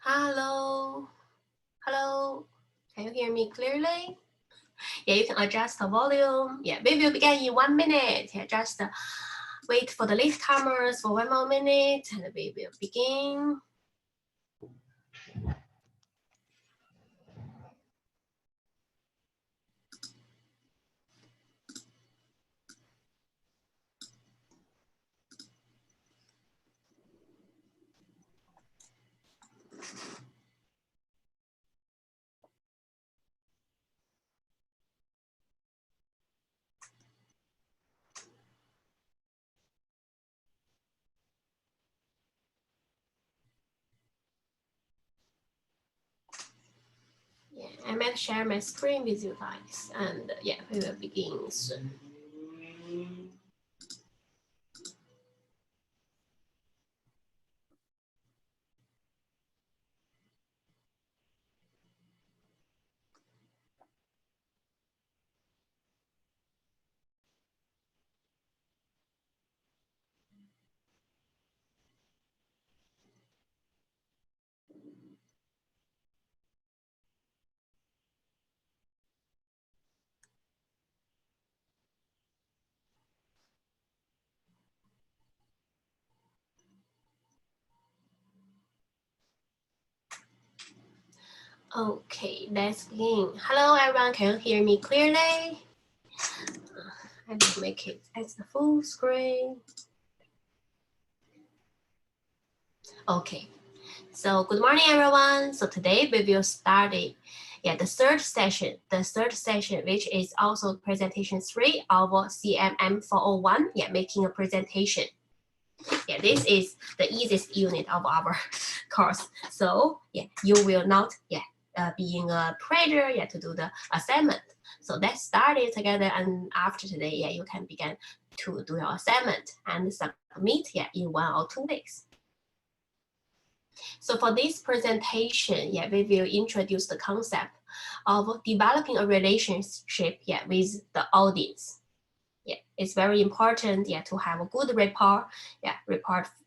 Hello. Hello. Can you hear me clearly? Yeah, you can adjust the volume. Yeah, we will begin in 1 minute. Yeah, just wait for the latecomers for 1 more minute and we will begin. Yeah, I might share my screen with you guys and yeah, we will begin soon. Okay, let's begin. Hello everyone, can you hear me clearly? I will make it as the full screen. Okay, so good morning everyone. So today we will start the third session, which is also presentation 3 of CMM401, making a presentation. Yeah, this is the easiest unit of our course. So yeah, you will not being a pressure to do the assignment. So let's start it together, and after today, you can begin to do your assignment and submit in 1 or 2 weeks. So for this presentation, we will introduce the concept of developing a relationship with the audience. It's very important to have a good rapport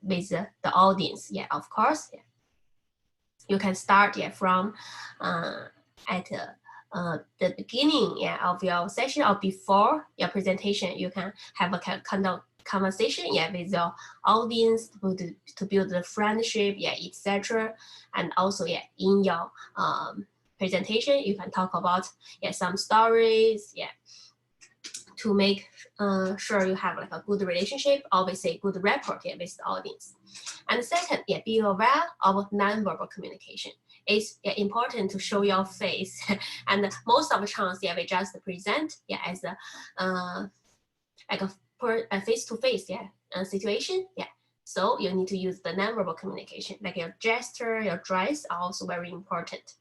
with the audience. Of course, you can start from at the beginning of your session or before your presentation. You can have a kind of conversation with your audience to build the friendship, etc. And also in your presentation, you can talk about some stories, to make sure you have a good relationship, always a good rapport with the audience. And second, be aware of nonverbal communication. It's important to show your face, and most of the times, we just present as a face-to-face situation. So you need to use the nonverbal communication, like your gesture, your dress, are also very important.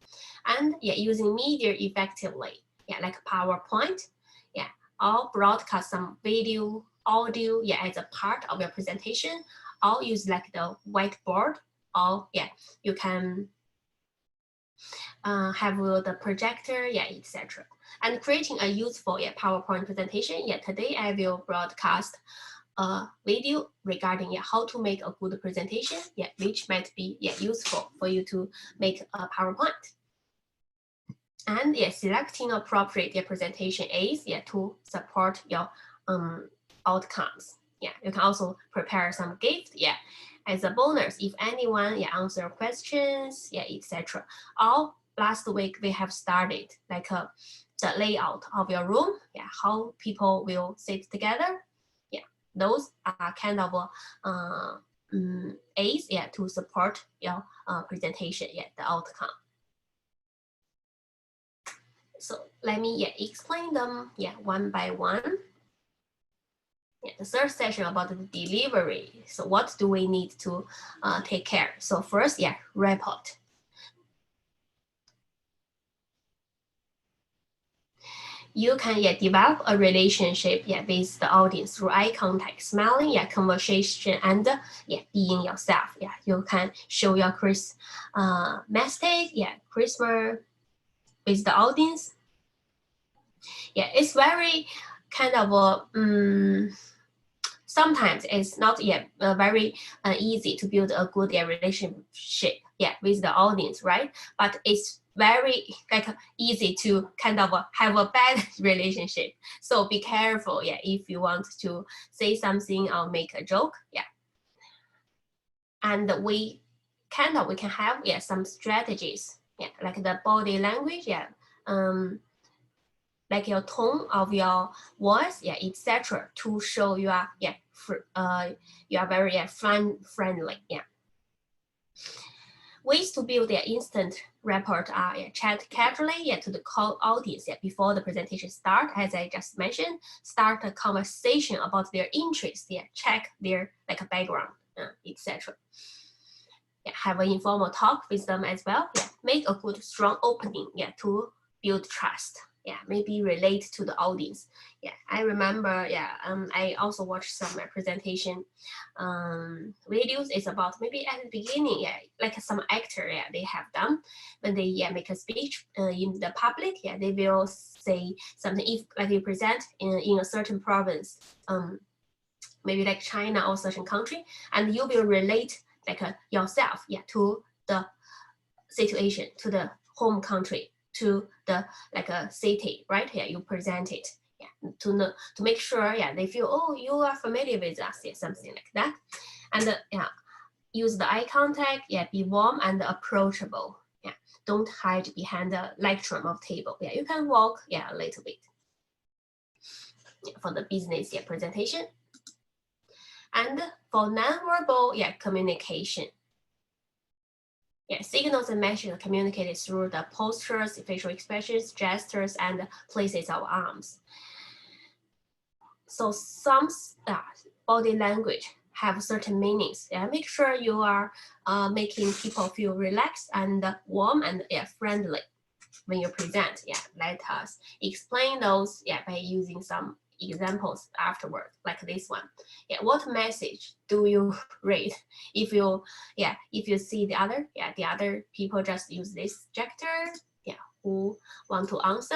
And using media effectively, like PowerPoint, or broadcast some video, audio, as a part of your presentation, or use like the whiteboard, or you can have the projector, etc. And creating a useful PowerPoint presentation. Today I will broadcast a video regarding how to make a good presentation, which might be useful for you to make a PowerPoint. And selecting appropriate presentation aids to support your outcomes. You can also prepare some gift as a bonus if anyone answer questions, etc. Or last week we have started like the layout of your room, how people will sit together. Those are kind of aids to support your presentation, the outcome. So let me explain them one by one. The third session about the delivery. So what do we need to take care? So first, report. You can develop a relationship with the audience through eye contact, smiling, conversation, and being yourself. You can show your charismatic, charisma with the audience. It's very kind of sometimes it's not yet very easy to build a good relationship with the audience, right? But it's very easy to kind of have a bad relationship. So be careful, if you want to say something or make a joke, And we can have some strategies, like the body language, like your tone of your voice, etc., to show you are you are very friendly, Ways to build instant rapport are chat casually to the call audience before the presentation start. As I just mentioned, start a conversation about their interests, check their background, etc. Have an informal talk with them as well. Make a good strong opening to build trust. Maybe relate to the audience. I remember, I also watched some presentation videos. It's about maybe at the beginning, like some actor, they have done when they make a speech in the public. They will say something if like you present in a certain province, maybe like China or certain country, and you will relate yourself, to the situation, to the home country, to the city, right? You present it, to make sure, they feel, oh, you are familiar with us, something like that, and use the eye contact, be warm and approachable, don't hide behind the lectern of table, you can walk, a little bit, for the business, presentation. And for nonverbal, communication. Signals and messages are communicated through the postures, facial expressions, gestures, and places of arms. So some body language have certain meanings. Make sure you are making people feel relaxed and warm and friendly when you present. Let us explain those by using some examples afterward, like this one. What message do you read? If you see the other people just use this gesture, who want to answer?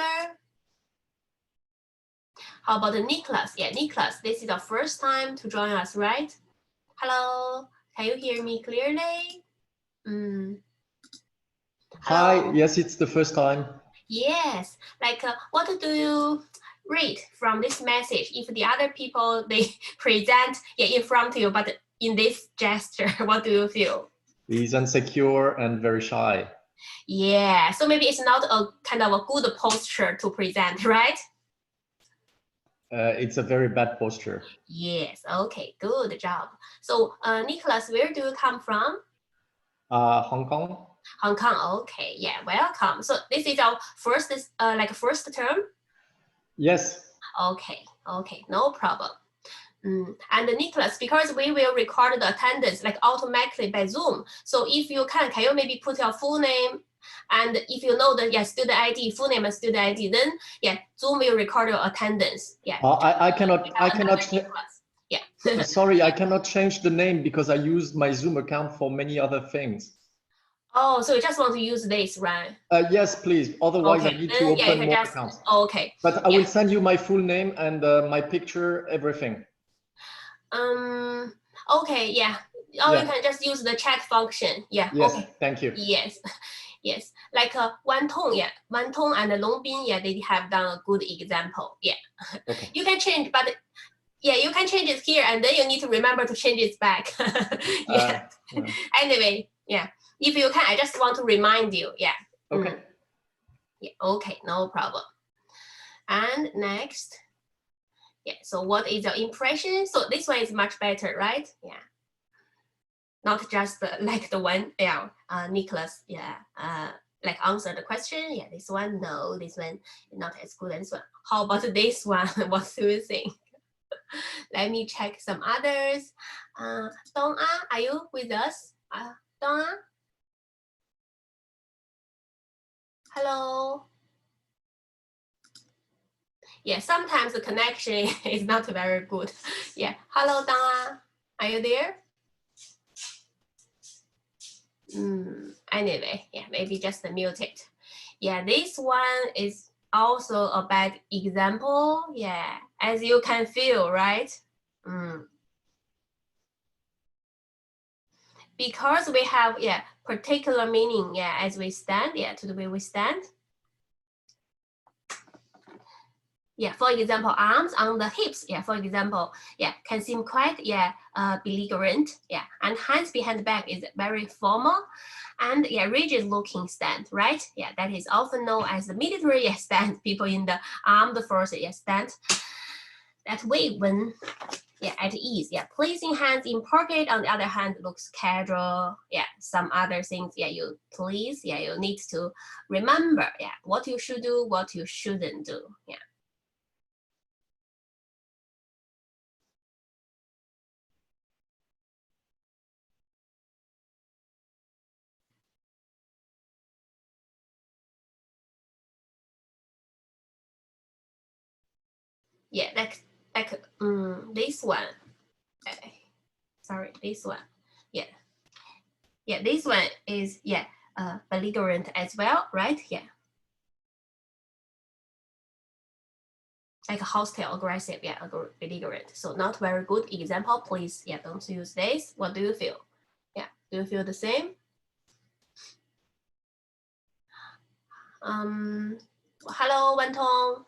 How about Nicholas? Nicholas, this is the first time to join us, right? Hello, can you hear me clearly? Hi, yes, it's the first time. Yes, what do you read from this message? If the other people, they present in front of you, but in this gesture, what do you feel? He's insecure and very shy. So maybe it's not a kind of a good posture to present, right? It's a very bad posture. Yes, okay, good job. So Nicholas, where do you come from? Hong Kong. Hong Kong, okay, welcome. So this is our first term? Yes. Okay, no problem. And Nicholas, because we will record the attendance automatically by Zoom. So if you can you maybe put your full name, and if you know the student ID, full name and student ID, then Zoom will record your attendance. I cannot. Sorry, I cannot change the name because I used my Zoom account for many other things. Oh, so you just want to use this, right? Yes, please. Otherwise, I need to open more accounts. Okay. But I will send you my full name and my picture, everything. Okay, you can just use the chat function. Yes, okay. Thank you. Yes. Like Wan Tong, and Longbin, they have done a good example. Okay. You can change, but you can change it here, and then you need to remember to change it back. Anyway, if you can, I just want to remind you. Okay. Okay, no problem. And next, so what is your impression? So this one is much better, right? Not just like the one, Nicholas, answer the question. This one, no, this one not as good as this one. How about this one? What do you think? Let me check some others. Dong A, are you with us? Dong A? Hello? Sometimes the connection is not very good. Hello, Dong A, are you there? Anyway, maybe just mute it. This one is also a bad example. Yeah, as you can feel, right? Because we have particular meaning as we stand to the way we stand. For example, arms on the hips, for example, can seem quite belligerent, and hands behind the back is very formal and rigid looking stand, right? That is often known as the military stand. People in the armed forces stand that way when at ease. Placing hands in pocket on the other hand looks casual. Some other things you need to remember what you should do, what you shouldn't do. Like this one. Sorry, this one. This one is belligerent as well, right? Like hostile, aggressive, belligerent. So not very good example. Please, don't use this. What do you feel? Do you feel the same? Hello, Wan Tong.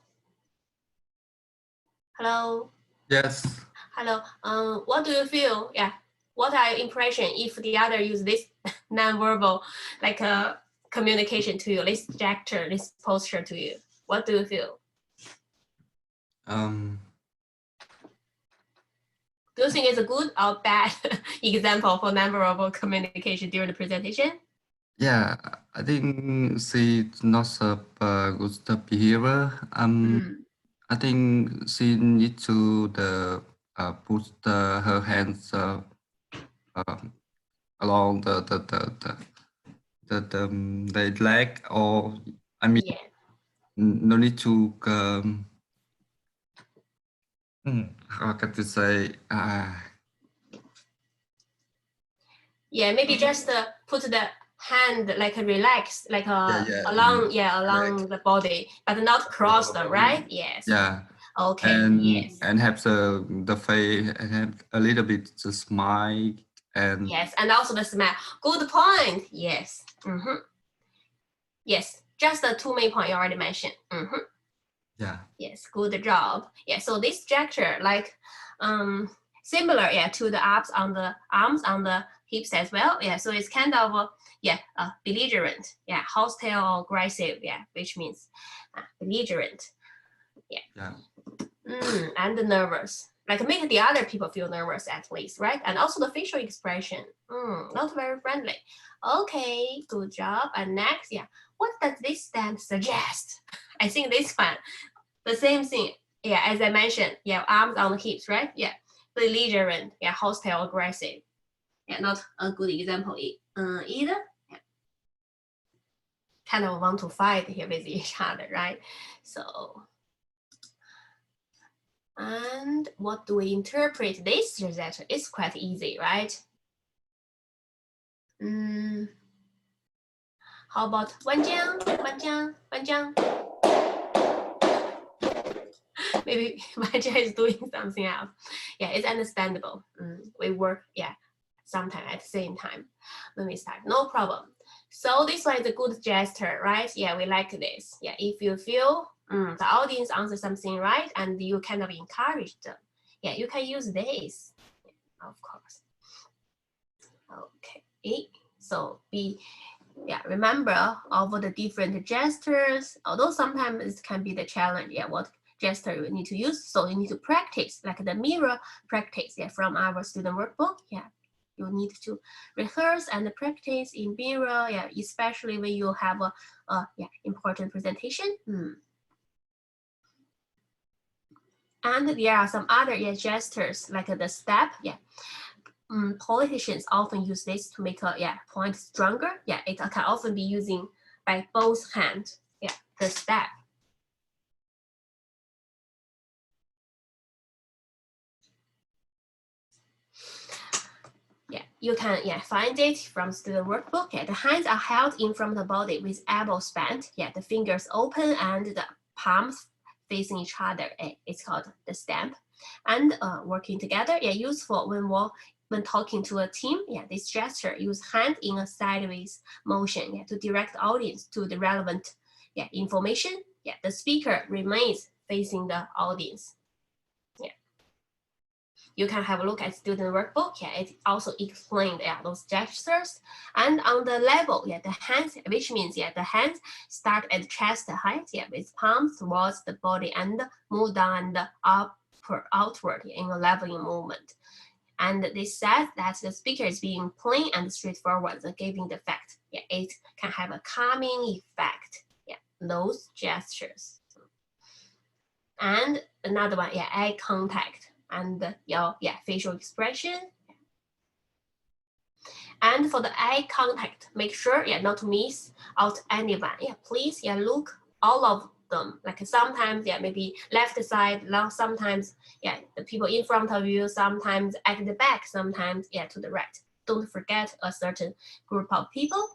Hello. Yes. Hello. What do you feel? What are your impression if the other use this non-verbal like communication to you, this gesture, this posture to you? What do you feel? Do you think it's a good or bad example for non-verbal communication during the presentation? Yeah, I think she's not a good behavior. I think she needs to put her hands along the leg, or I mean, no need to how can I say? Maybe just put the hand like relax, like along the body, but not cross them, right? Yes. Yeah. Okay. And have the face and have a little bit to smile and and also the smile. Good point. Yes. Yes, just the two main points you already mentioned. Yes, good job. So this gesture like similar to the arms on the hips as well. So it's kind of belligerent, hostile, aggressive, which means belligerent. And nervous, like make the other people feel nervous at least, right? And also the facial expression, not very friendly. Okay, good job. And next, what does this stand suggest? I think this one, the same thing, as I mentioned, arms on the hips, right? Belligerent, hostile, aggressive. Not a good example either. Kind of want to fight here with each other, right? So, and what do we interpret this gesture? It's quite easy, right? How about Wanjiang? Maybe Wanjiang is doing something else. It's understandable. We work, sometime at the same time when we start. No problem. So this one is a good gesture, right? We like this. If you feel the audience answers something right and you kind of encourage them, you can use this, of course. Okay, so remember all the different gestures, although sometimes it can be the challenge, what gesture you need to use. So you need to practice, like the mirror practice from our student workbook. You need to rehearse and practice in mirror, especially when you have a important presentation. And there are some other gestures, like the step. Politicians often use this to make a point stronger. It can often be using by both hands. The step. You can find it from student workbook. The hands are held in front of the body with elbows bent. The fingers open and the palms facing each other. It's called the stamp. And working together, yeah, useful when talking to a team. Yeah, this gesture use hand in a sideways motion, yeah, to direct the audience to the relevant, yeah, information. Yeah, the speaker remains facing the audience. Yeah, you can have a look at student workbook. Yeah, it also explained, yeah, those gestures. And on the level, yeah, the hands, which means, yeah, the hands start at chest height, yeah, with palms towards the body and move down and outward in a leveling movement. And this says that the speaker is being plain and straightforward, giving the fact. Yeah, it can have a calming effect. Yeah, those gestures. And another one, yeah, eye contact and your, yeah, facial expression. And for the eye contact, make sure, yeah, not to miss out anyone. Yeah, please, yeah, look all of them. Like sometimes, yeah, maybe left side, sometimes, yeah, the people in front of you, sometimes at the back, sometimes, yeah, to the right. Don't forget a certain group of people.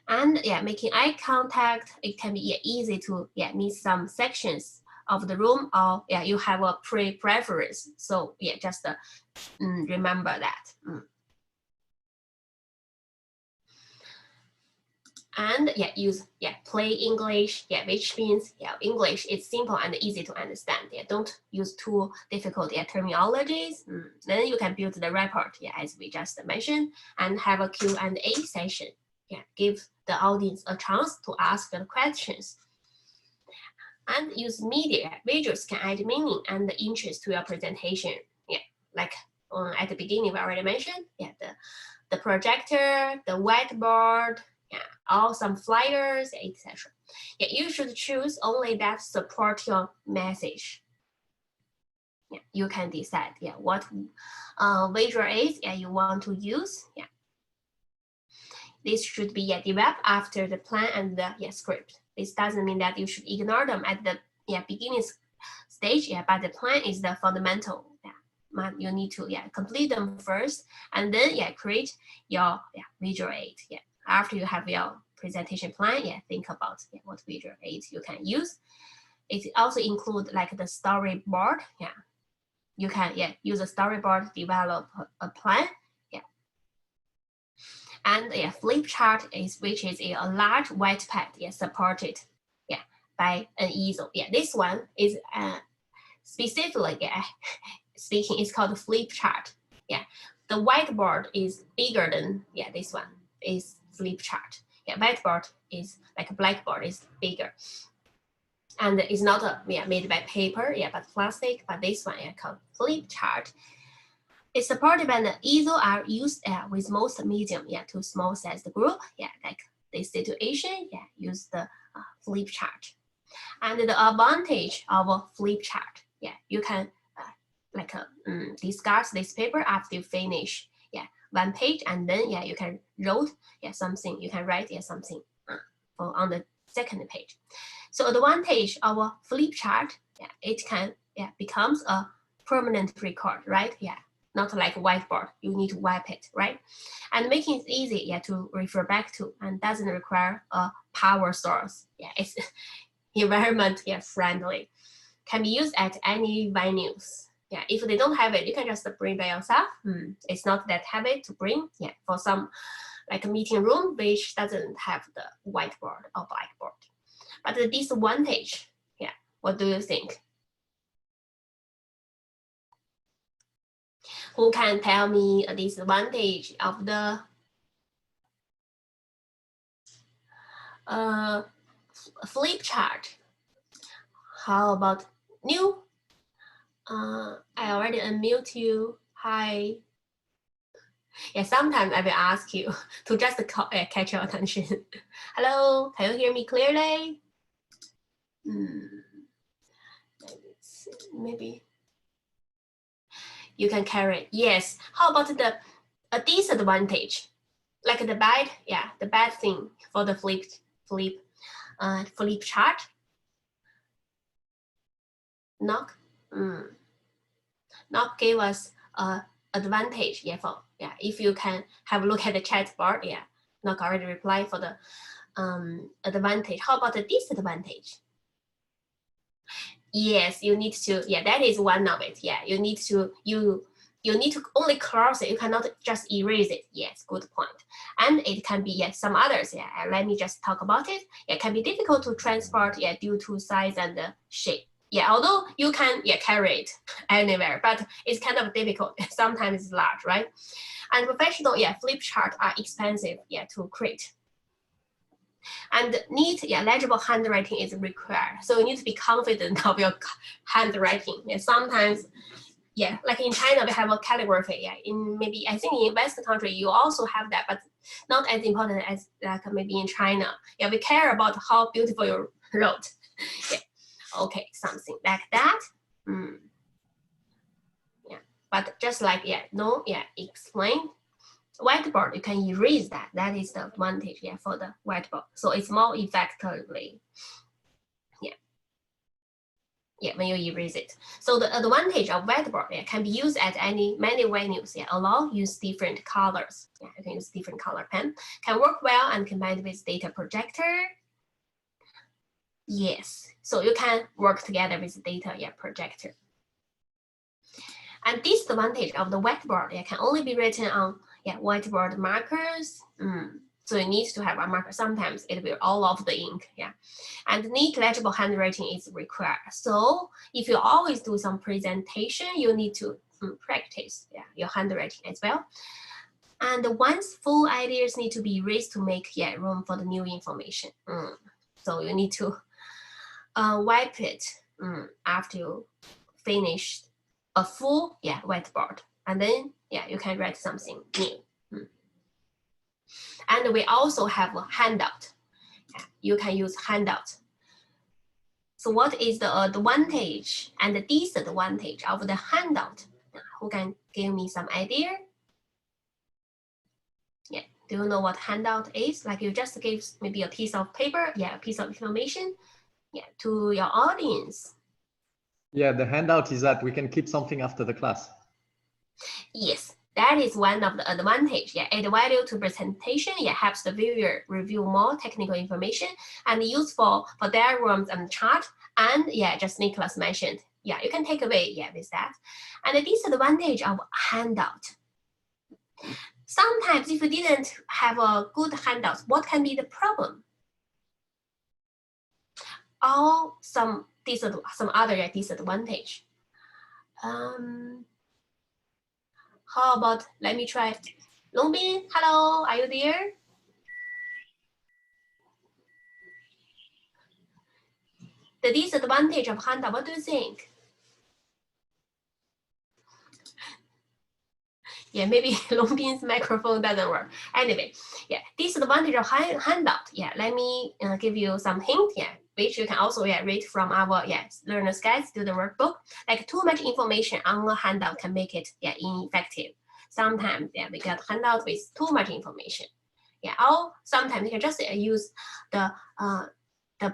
And yeah, making eye contact, it can be, yeah, easy to, yeah, miss some sections of the room, or yeah, you have a preference. So yeah, just remember that. And yeah, use, yeah, plain English, yeah, which means, yeah, English is simple and easy to understand. Yeah, don't use too difficult, yeah, terminologies. Then you can build the rapport, yeah, as we just mentioned, and have a Q&A session. Yeah, give the audience a chance to ask the questions. And use media. Visuals can add meaning and interest to your presentation. Yeah, like at the beginning we already mentioned, yeah, the projector, the whiteboard, yeah, or some flyers, etc. Yeah, you should choose only that support your message. Yeah, you can decide, yeah, what visual aids, yeah, you want to use. Yeah, this should be, yeah, developed after the plan and the, yeah, script. This doesn't mean that you should ignore them at the, yeah, beginning stage. Yeah, but the plan is the fundamental. Yeah, you need to, yeah, complete them first, and then, yeah, create your, yeah, visual aid. Yeah, after you have your presentation plan, yeah, think about, yeah, what visual aids you can use. It also include like the storyboard. Yeah, you can, yeah, use a storyboard, develop a plan. Yeah, and yeah, flip chart is, which is a large white pad, yeah, supported, yeah, by an easel. Yeah, this one is specifically, yeah, speaking, is called flip chart. Yeah, the whiteboard is bigger than, yeah, this one is flip chart. Yeah, whiteboard is like a blackboard, is bigger, and it's not yeah, made by paper, yeah, but plastic. But this one, yeah, called flip chart. It's supported by the easel are used with most medium, yeah, to small sized group. Yeah, like this situation, yeah, use the flip chart. And the advantage of a flip chart, yeah, you can like discard this paper after you finish, yeah, one page, and then, yeah, you can write, yeah, something, you can write, yeah, something on the second page. So advantage of a flip chart, yeah, it can, yeah, becomes a permanent record, right? Yeah, not like a whiteboard, you need to wipe it, right? And making it easy, yeah, to refer back to, and doesn't require a power source. Yeah, it's environment, yeah, friendly, can be used at any venues. Yeah, if they don't have it, you can just bring by yourself. It's not that heavy to bring. Yeah, for some like a meeting room which doesn't have the whiteboard or blackboard. But the disadvantage, yeah, what do you think? Who can tell me a disadvantage of the flip chart? How about new? I already unmute you. Hi. Yeah, sometimes I will ask you to just catch your attention. Hello, can you hear me clearly? Maybe you can carry it. Yes. How about a disadvantage, like the bad, yeah, the bad thing for the flip chart? Knock. Knock gave us advantage. Yeah, for, yeah, if you can have a look at the chat bar. Yeah, Knock already replied for the advantage. How about the disadvantage? Yes, you need to, yeah, that is one of it. Yeah, you need to only close it. You cannot just erase it. Yes, good point. And it can be, yeah, some others. Yeah, let me just talk about it. It can be difficult to transport, yeah, due to size and shape. Yeah, although you can, yeah, carry it anywhere, but it's kind of difficult. Sometimes it's large, right? And professional, yeah, flip chart are expensive, yeah, to create. And neat, yeah, legible handwriting is required. So you need to be confident of your handwriting. Yeah, sometimes, yeah, like in China, we have a calligraphy. Yeah, in maybe, I think in Western country, you also have that, but not as important as like maybe in China. Yeah, we care about how beautiful you wrote. Yeah, okay, something like that. Yeah, but just like, yeah, no, yeah, explain. Whiteboard, you can erase that. That is the advantage, yeah, for the whiteboard. So it's more effectively, yeah, when you erase it. So the advantage of whiteboard, yeah, can be used at many venues. Yeah, allow use different colors. Yeah, you can use different color pen. Can work well and combined with data projector. Yes, so you can work together with data, yeah, projector. And disadvantage of the whiteboard, yeah, can only be written on, yeah, whiteboard markers. So you need to have a marker. Sometimes it will all of the ink, yeah. And neat legible handwriting is required. So if you always do some presentation, you need to practice, yeah, your handwriting as well. And once full ideas need to be erased to make, yeah, room for the new information. So you need to wipe it after you finish a full, yeah, whiteboard, and then, yeah, you can write something new. And we also have a handout. You can use handout. So what is the advantage and the disadvantage of the handout? Who can give me some idea? Yeah, do you know what handout is? Like you just give maybe a piece of paper, yeah, a piece of information, yeah, to your audience. Yeah, the handout is that we can keep something after the class. Yes, that is one of the advantage. Yeah, add value to presentation. Yeah, helps the viewer review more technical information and useful for diagrams and chart. And yeah, just Nicholas mentioned, yeah, you can take away, yeah, with that. And the disadvantage of handout. Sometimes if you didn't have a good handout, what can be the problem? Or some other disadvantage. How about, let me try. Longbin, hello, are you there? The disadvantage of handout, what do you think? Yeah, maybe Longbin's microphone doesn't work. Anyway, yeah, disadvantage of handout. Yeah, let me give you some hint. Yeah, which you can also, yeah, read from our, yeah, learner's guide, student workbook. Like too much information on a handout can make it, yeah, ineffective. Sometimes, yeah, we get handout with too much information. Yeah, or sometimes you can just use the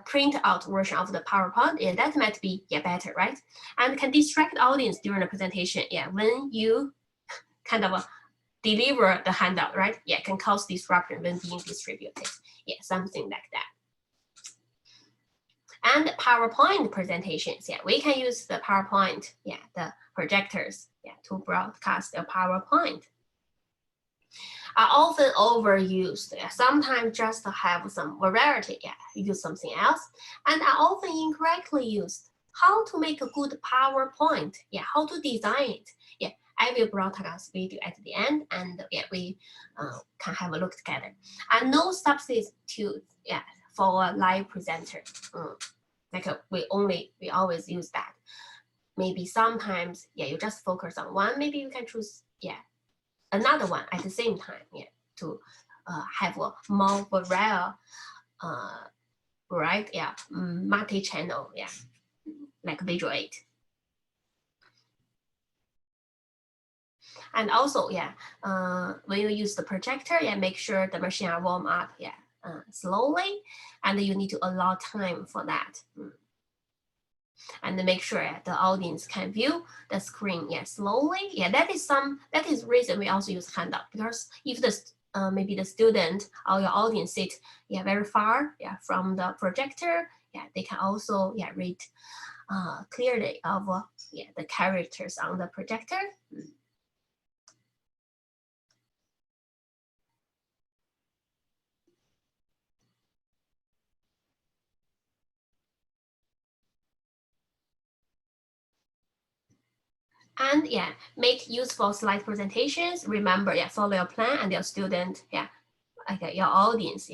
print out version of the PowerPoint. Yeah, that might be, yeah, better, right? And can distract the audience during the presentation. Yeah, when you kind of deliver the handout, right? Yeah, can cause disruption when being distributed. Yeah, something like that. And PowerPoint presentations, yeah, we can use the PowerPoint, yeah, the projectors, yeah, to broadcast the PowerPoint. Are often overused. Yeah, sometimes just to have some variety, yeah, use something else, and are often incorrectly used. How to make a good PowerPoint? Yeah, how to design it? Yeah, I will broadcast video at the end, and yeah, we can have a look together. And no substitute, yeah, for a live presenter. Like we always use that. Maybe sometimes, yeah, you just focus on one. Maybe you can choose, yeah, another one at the same time, yeah, to have a more variety, right? Yeah, multi-channel, yeah, like visual aid. And also, yeah, when you use the projector, yeah, make sure the machine are warm up, yeah, slowly, and you need to allow time for that. And make sure the audience can view the screen, yeah, slowly. Yeah, that is reason we also use handout, because if the maybe the student or your audience sit very far from the projector, they can also read clearly of the characters on the projector. And make useful slide presentations. Remember, follow your plan and your student, like your audience,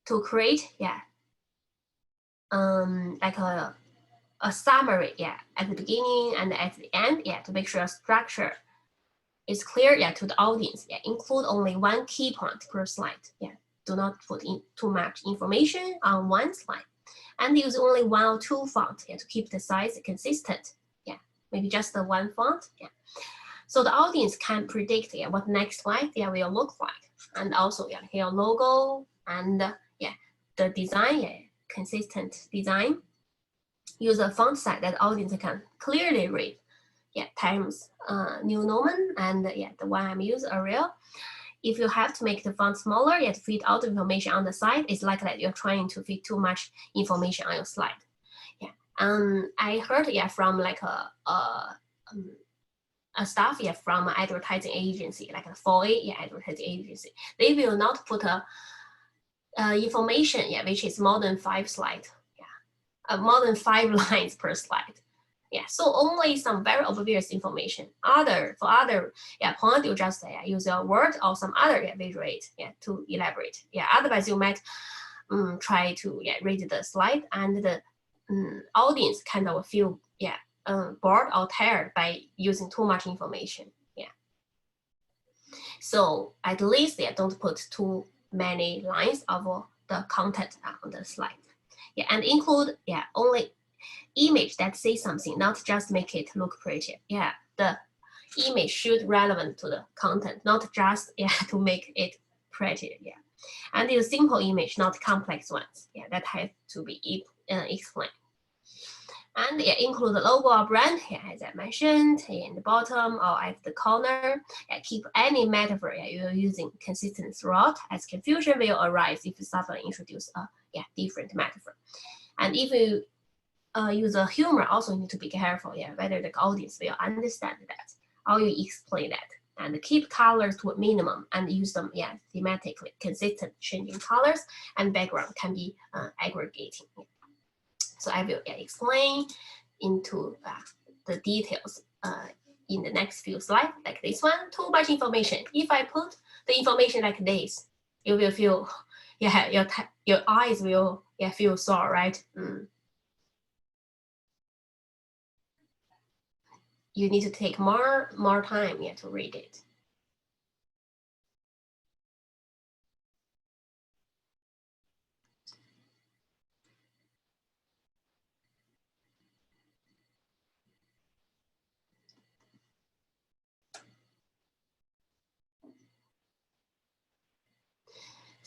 to create, like a summary, at the beginning and at the end, to make sure structure is clear, to the audience. Include only one key point per slide. Do not put in too much information on one slide, and use only 1 or 2 fonts, to keep the size consistent. Maybe just the one font, so the audience can predict what next slide will look like, and also your logo and the design, consistent design. Use a font size that the audience can clearly read. Times New Roman and the one I'm using Arial. If you have to make the font smaller, to fit all the information on the side, it's likely that you're trying to fit too much information on your slide. I heard from like a staff from an advertising agency, like a 4A advertising agency. They will not put information which is more than 5 slides, more than 5 lines per slide. So only some very obvious information. For other point, you just use a word or some other visual aid to elaborate. Otherwise you might try to read the slide, and the audience kind of feel bored or tired by using too much information. So at least don't put too many lines of the content on the slide. And include only image that say something, not just make it look pretty. The image should relevant to the content, not just to make it pretty. And use simple image, not complex ones. That has to be explained. And include the logo or brand, as I mentioned, in the bottom or at the corner. Keep any metaphor you're using consistent throughout, as confusion will arise if you suddenly introduce a different metaphor. And if you use a humor, also need to be careful, whether the audience will understand that, or you explain that. And keep colors to a minimum and use them thematically consistent. Changing colors and background can be aggregating. So I will explain into the details in the next few slides, like this one. Too much information. If I put the information like this, you will feel, your eyes will feel sore, right? You need to take more time to read it.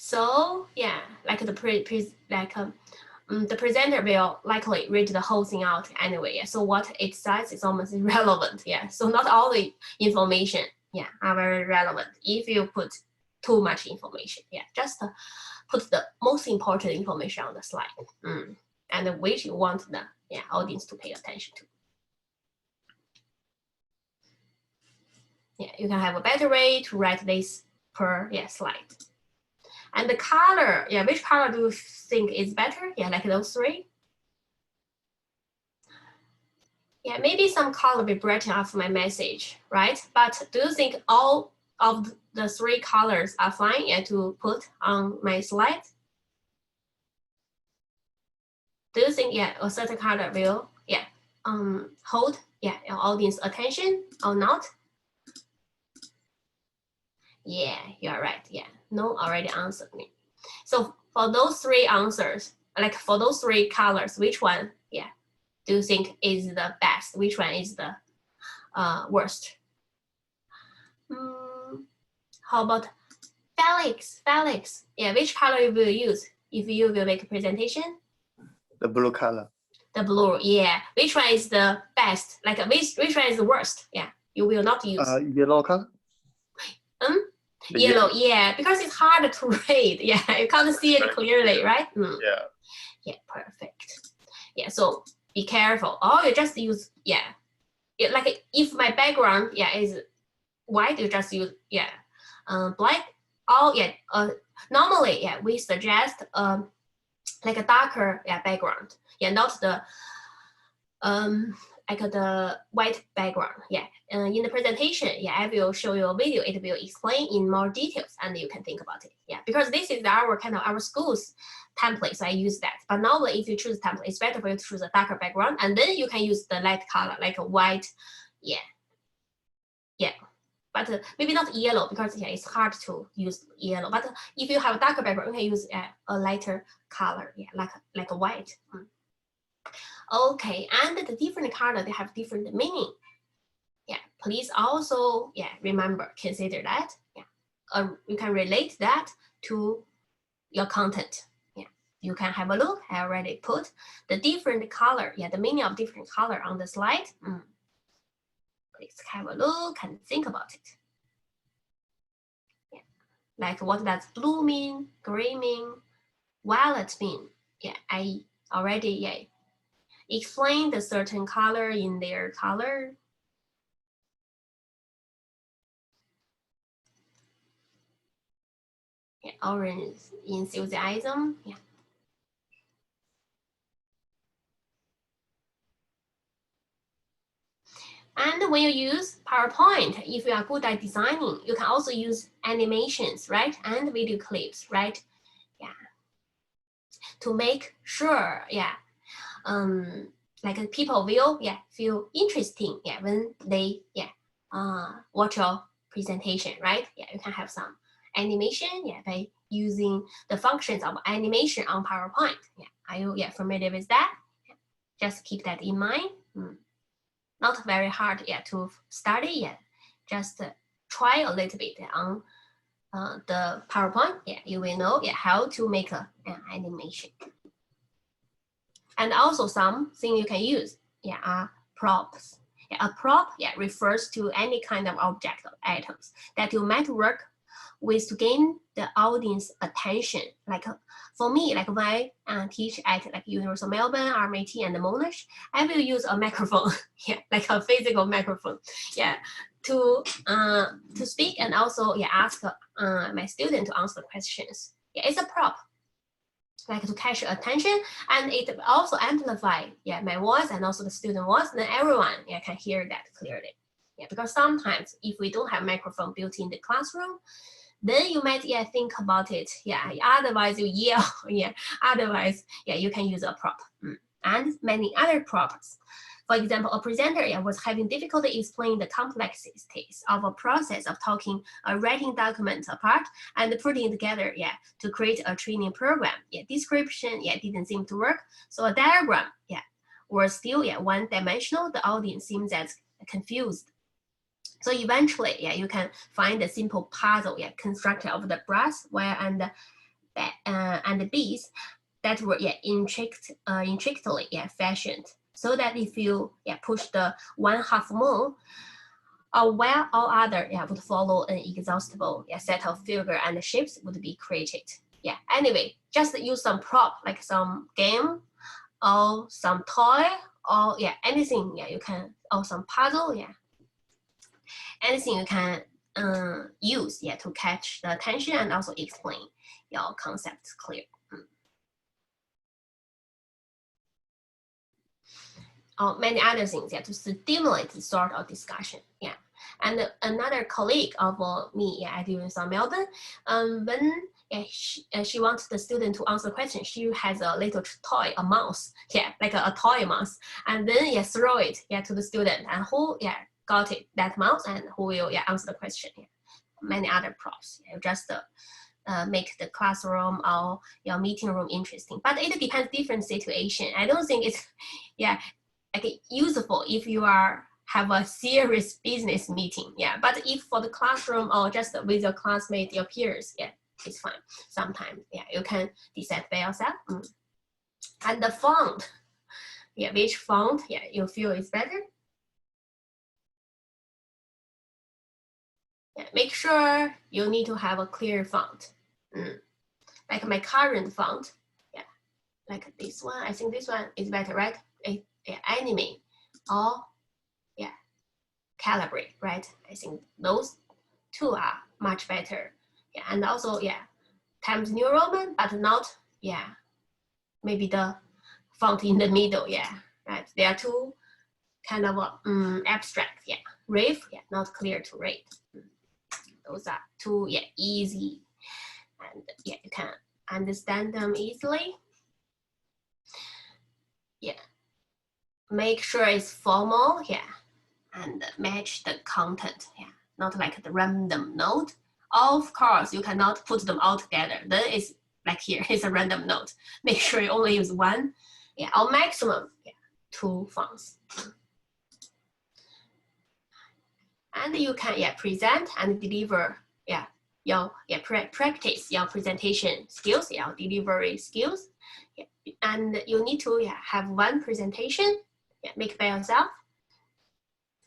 So like the presenter will likely read the whole thing out anyway. So what it says is almost irrelevant. So not all the information are very relevant if you put too much information. Just put the most important information on the slide, and which you want the audience to pay attention to. You can have a better way to write this per slide. And the color, which color do you think is better? Like those 3. Maybe some color will be brighten up my message, right? But do you think all of the 3 colors are fine to put on my slide? Do you think a certain color will hold your audience attention or not? You're right. No already answered me. So for those 3 answers, like for those 3 colors, which one do you think is the best? Which one is the worst? How about Felix? Which color you will use if you will make a presentation? The blue color. The blue, Which one is the best? Like which one is the worst? You will not use. Yellow color. Yellow, yeah, because it's hard to read. Yeah, you can't see it clearly, right? Yeah. Yeah, perfect. Yeah, so be careful. Or you just use, yeah. Like if my background, yeah, is white, you just use, yeah, black. Oh, yeah, normally, yeah, we suggest like a darker, yeah, background. Yeah, not the like the white background. Yeah, in the presentation, yeah, I will show you a video. It will explain in more details, and you can think about it. Yeah, because this is our kind of our school's template, so I use that. But normally, if you choose template, it's better for you to choose a darker background, and then you can use the light color, like a white. Yeah, yeah. But maybe not yellow, because yeah, it's hard to use yellow. But if you have a darker background, you can use a lighter color, yeah, like a white. Okay, and the different color, they have different meaning. Yeah, please also, yeah, remember, consider that. Yeah, you can relate that to your content. Yeah, you can have a look. I already put the different color, yeah, the meaning of different color on the slide. Please have a look and think about it. Yeah, like what does blue mean, green mean, violet mean? Yeah, I already, yeah, explain the certain color in their color. Yeah, orange enthusiasm. Yeah. And when you use PowerPoint, if you are good at designing, you can also use animations, right? And video clips, right? Yeah. To make sure, yeah, like people will, yeah, feel interesting, yeah, when they, yeah, watch your presentation, right? Yeah, you can have some animation, yeah, by using the functions of animation on PowerPoint. Yeah, are you, yeah, familiar with that? Yeah. Just keep that in mind. Not very hard, yeah, to study, yeah. Just try a little bit on the PowerPoint. Yeah, you will know, yeah, how to make an animation. And also something you can use, yeah, are props. Yeah, a prop, yeah, refers to any kind of object or items that you might work with to gain the audience attention. Like for me, like when I teach at like University of Melbourne, RMIT, and Monash, I will use a microphone, yeah, like a physical microphone, yeah, to speak, and also, yeah, ask my student to answer questions. Yeah, it's a prop, like to catch attention, and it also amplify, yeah, my voice and also the student voice, then everyone, yeah, can hear that clearly. Yeah, because sometimes if we don't have microphone built in the classroom, then you might, yeah, think about it. Yeah, otherwise you yell. Yeah, otherwise, yeah, you can use a prop and many other props. For example, a presenter, yeah, was having difficulty explaining the complexities of a process of talking, writing documents apart and putting it together, yeah, to create a training program. Yeah, description, yeah, didn't seem to work. So a diagram, yeah, was still, yeah, one-dimensional. The audience seems as confused. So eventually, yeah, you can find a simple puzzle, yeah, constructed of the brass, wire, and the beads that were, yeah, intricately, yeah, fashioned, so that if you, yeah, push the one half more, while all other, yeah, would follow an exhaustible, yeah, set of figure and shapes would be created. Yeah. Anyway, just use some prop, like some game or some toy, or yeah, anything, yeah, you can, or some puzzle, yeah, anything you can use, yeah, to catch the attention and also explain your concepts clear. Or many other things, yeah, to stimulate the sort of discussion. Yeah. And another colleague of me, yeah, at University of Melbourne, when, yeah, she wants the student to answer the question, she has a little toy, a mouse, yeah, like a toy mouse, and then, yeah, throw it, yeah, to the student, and who, yeah, got it, that mouse, and who will, yeah, answer the question. Yeah. Many other props, yeah, just make the classroom or your meeting room interesting. But it depends different situation. I don't think it's, yeah, like useful if you have a serious business meeting. Yeah, but if for the classroom or just with your classmates, your peers, yeah, it's fine. Sometimes, yeah, you can decide by yourself. And the font, yeah, which font, yeah, you feel is better. Yeah, make sure you need to have a clear font. Like my current font, yeah, like this one. I think this one is better, right? Anime or yeah, Calibrate, right? I think those two are much better. Yeah, and also yeah, Times New Roman, but not yeah, maybe the font in the middle. Yeah, right. They are two kind of abstract. Yeah, Rave, yeah, not clear to read. Those are two yeah easy, and yeah, you can understand them easily. Yeah, make sure it's formal. Yeah, and match the content. Yeah, not like the random note. Of course, you cannot put them all together. Then it's like here, it's a random note. Make sure you only use one. Yeah, or maximum yeah, 2 fonts. And you can yeah present and deliver yeah your practice your presentation skills, your delivery skills. Yeah. And you need to yeah have one presentation yeah, make by yourself,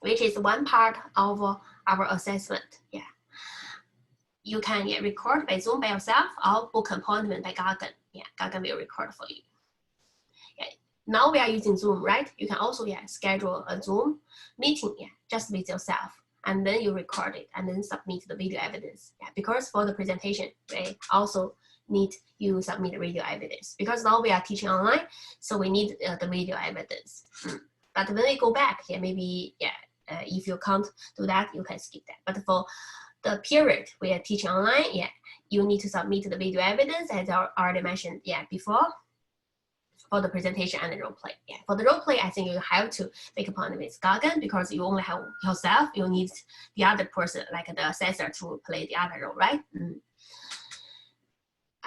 which is one part of our assessment. Yeah. You can yeah, record by Zoom by yourself or book appointment by Gagan. Yeah, Gagan will record for you. Yeah. Now we are using Zoom, right? You can also yeah, schedule a Zoom meeting yeah, just with yourself. And then you record it and then submit the video evidence. Yeah, because for the presentation, they also need you submit the video evidence. Because now we are teaching online, so we need the video evidence. But when we go back, yeah, maybe yeah, if you can't do that, you can skip that. But for the period we are teaching online, yeah, you need to submit the video evidence as I already mentioned yeah before. For the presentation and the role play. Yeah. For the role play, I think you have to make appointment with Gagan because you only have yourself. You need the other person, like the assessor, to play the other role, right?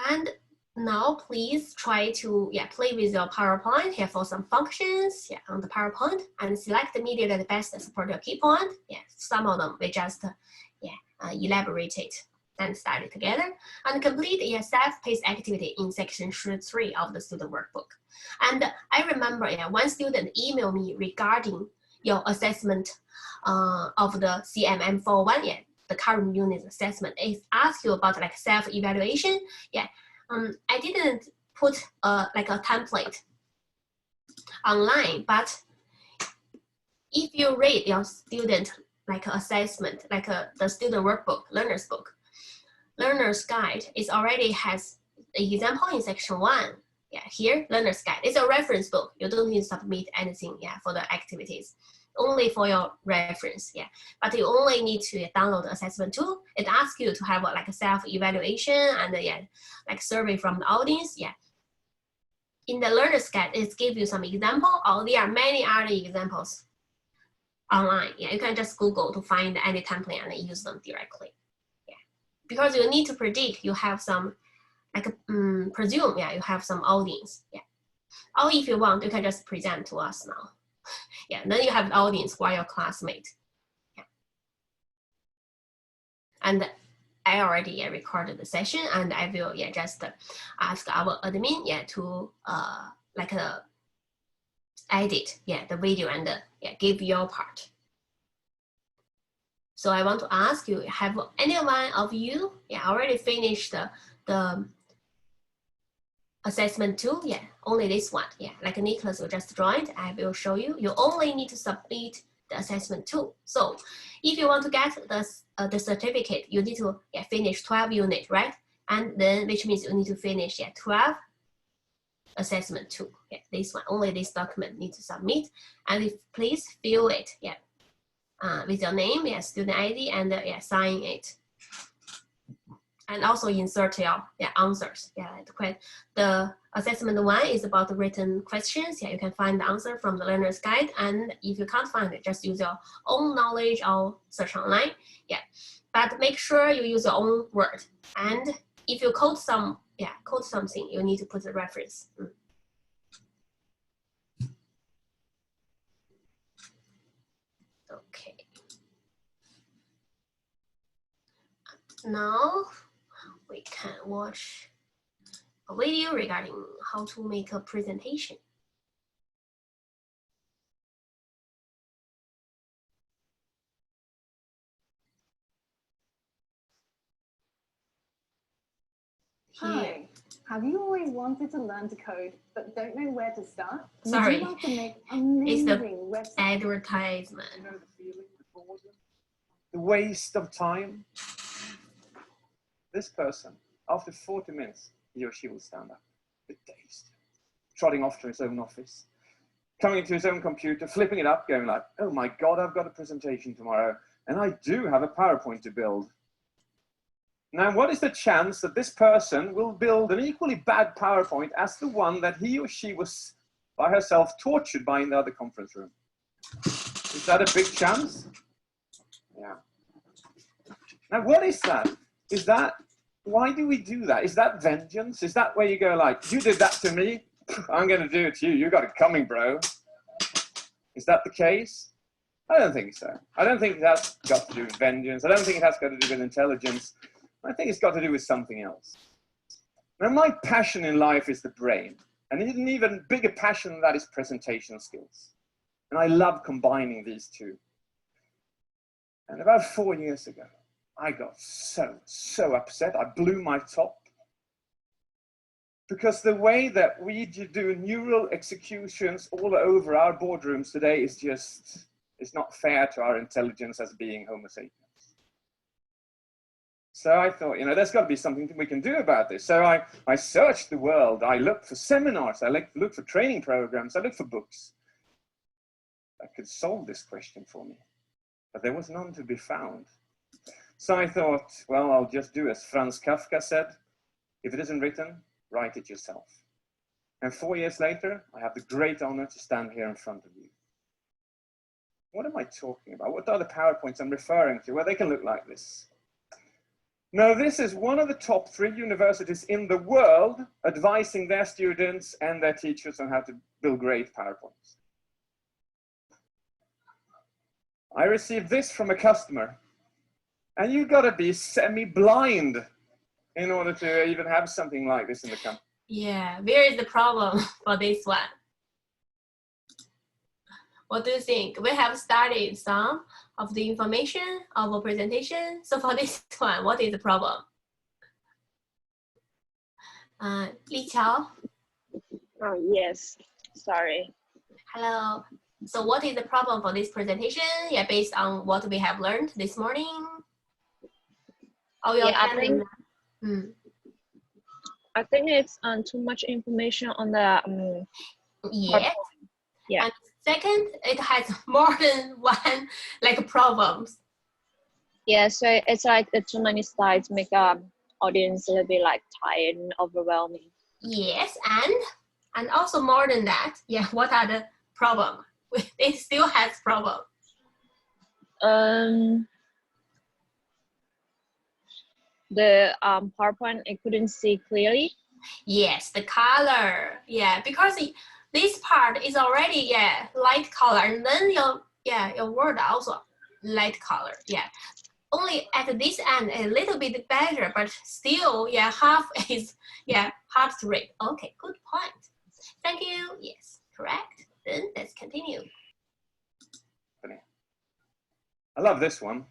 And now please try to yeah play with your PowerPoint here for some functions yeah on the PowerPoint and select the media that best support your key point. Yeah, some of them we just yeah elaborate it and study together, and complete a self-paced activity in section 3 of the student workbook. And I remember yeah, one student emailed me regarding your assessment of the CMM401, yeah, the current unit assessment. It asks you about like self-evaluation. Yeah, I didn't put like a template online, but if you read your student like assessment, like the student workbook, learner's book, learner's guide, it already has an example in section 1. Yeah, here, learner's guide. It's a reference book. You don't need to submit anything yeah, for the activities, only for your reference. Yeah, but you only need to download the assessment tool. It asks you to have like a self-evaluation and yeah, like survey from the audience. Yeah. In the learner's guide, it gives you some example, or there are many other examples online. Yeah, you can just Google to find any template and use them directly. Because you need to predict you have some like presume yeah you have some audience. Yeah, or if you want you can just present to us now. Yeah, then you have the audience who are your classmates. Yeah, and I already recorded the session and I will yeah just ask our admin yeah to like edit yeah the video and yeah give your part. So I want to ask you, have anyone of you yeah, already finished the assessment tool? Yeah, only this one. Yeah, like Nicholas will just joined, I will show you. You only need to submit the assessment tool. So if you want to get the certificate, you need to yeah, finish 12 units, right? And then which means you need to finish yeah, 12 assessment tool. Yeah, this one, only this document need to submit. And if please fill it. Yeah. With your name, yeah, student ID, and yeah, sign it. And also insert your yeah, answers. Yeah, the assessment 1 is about the written questions. Yeah, you can find the answer from the learner's guide. And if you can't find it, just use your own knowledge or search online. Yeah, but make sure you use your own word. And if you quote something, you need to put the reference. Okay. Now we can watch a video regarding how to make a presentation. Here. Hi, have you always wanted to learn to code but don't know where to start? Sorry. Would you like to make amazing websites? Advertisement. You know the feeling, the boredom, the waste of time. This person, after 40 minutes, he or she will stand up, a bit dazed, trotting off to his own office, coming into his own computer, flipping it up, going like, oh my God, I've got a presentation tomorrow, and I do have a PowerPoint to build. Now, what is the chance that this person will build an equally bad PowerPoint as the one that he or she was by herself tortured by in the other conference room? Is that a big chance? Yeah. Now, what is that? Is that, why do we do that? Is that vengeance? Is that where you go like, you did that to me, I'm going to do it to you. You got it coming, bro. Is that the case? I don't think so. I don't think that's got to do with vengeance. I don't think it has got to do with intelligence. I think it's got to do with something else. Now, my passion in life is the brain. And an even bigger passion than that is presentation skills. And I love combining these two. And about 4 years ago, I got so upset. I blew my top. Because the way that we do neural executions all over our boardrooms today is just, it's not fair to our intelligence as being Homo sapiens. So I thought, you know, there's got to be something we can do about this. So I searched the world. I looked for seminars. I looked for training programs. I looked for books that could solve this question for me. But there was none to be found. So I thought, well, I'll just do as Franz Kafka said. If it isn't written, write it yourself. And 4 years later, I have the great honor to stand here in front of you. What am I talking about? What are the PowerPoints I'm referring to? Well, they can look like this. Now, this is one of the top 3 universities in the world advising their students and their teachers on how to build great PowerPoints. I received this from a customer, and you've got to be semi-blind in order to even have something like this in the company. Yeah, where is the problem for this one? What do you think? We have studied some of the information of a presentation. So for this one, what is the problem? Li Qiao. Oh, yes, sorry. Hello. So what is the problem for this presentation? Yeah, based on what we have learned this morning? Oh, Yeah, I think it's too much information on the yes. Yeah. And second, it has more than one like problems. Yeah, so it's like too many slides make audience a little bit like tired and overwhelming. Yes, and also more than that, yeah, what are the problems? It still has problem. The PowerPoint, I couldn't see clearly. Yes, the color. Yeah, because this part is already light color, and then your word also light color. Yeah, only at this end a little bit better, but still half is hard to read. Okay, good point. Thank you. Yes, correct. Then let's continue. I love this one.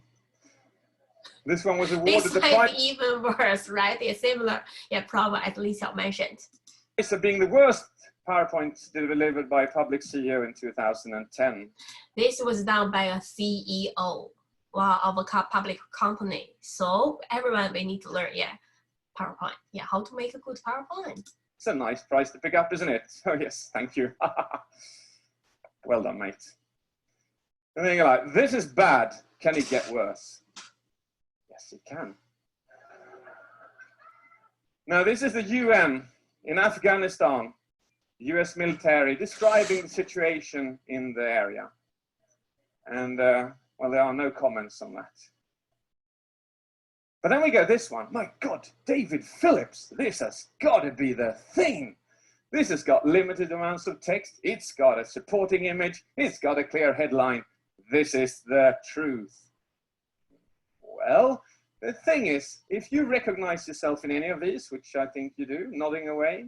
This one was awarded this the one prize. is even worse, right? A similar problem at least I mentioned. It's being the worst PowerPoint delivered by a public CEO in 2010. This was done by a CEO of a public company. So everyone we need to learn, PowerPoint. Yeah, how to make a good PowerPoint. It's a nice prize to pick up, isn't it? Oh yes, thank you. Well done, mate. And then you're like, this is bad. Can it get worse? Yes, it can. Now, this is the UN in Afghanistan, US military, describing the situation in the area. And, well, there are no comments on that. But then we go this one. My God, David Phillips, this has got to be the thing. This has got limited amounts of text. It's got a supporting image. It's got a clear headline. This is the truth. Well, the thing is, if you recognize yourself in any of these, which I think you do, nodding away,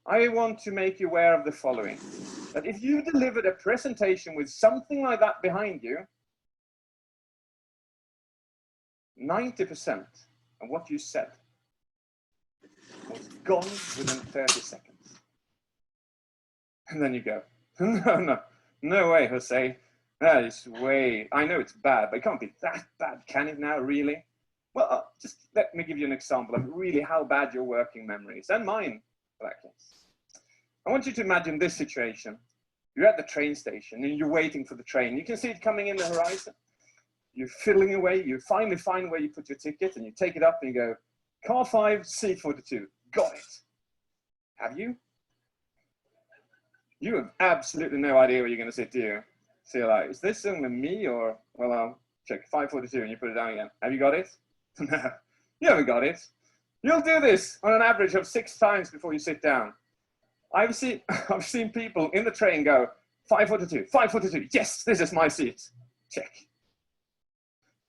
I want to make you aware of the following. That if you delivered a presentation with something like that behind you, 90% of what you said was gone within 30 seconds. And then you go, no way, Jose. That is way, I know it's bad, but it can't be that bad, can it now, really? Well, just let me give you an example of really how bad your working memory is, and mine, for that case. I want you to imagine this situation. You're at the train station and you're waiting for the train. You can see it coming in the horizon. You're fiddling away. You finally find where you put your ticket and you take it up and you go, car 5, seat 42. Got it. Have you? You have absolutely no idea where you're going to sit, do you? So you're like, is this only me or, well, I'll check 542 and you put it down again. Have you got it? No, you haven't got it. You'll do this on an average of 6 times before you sit down. I've seen people in the train go, 542, 542, yes, this is my seat. Check.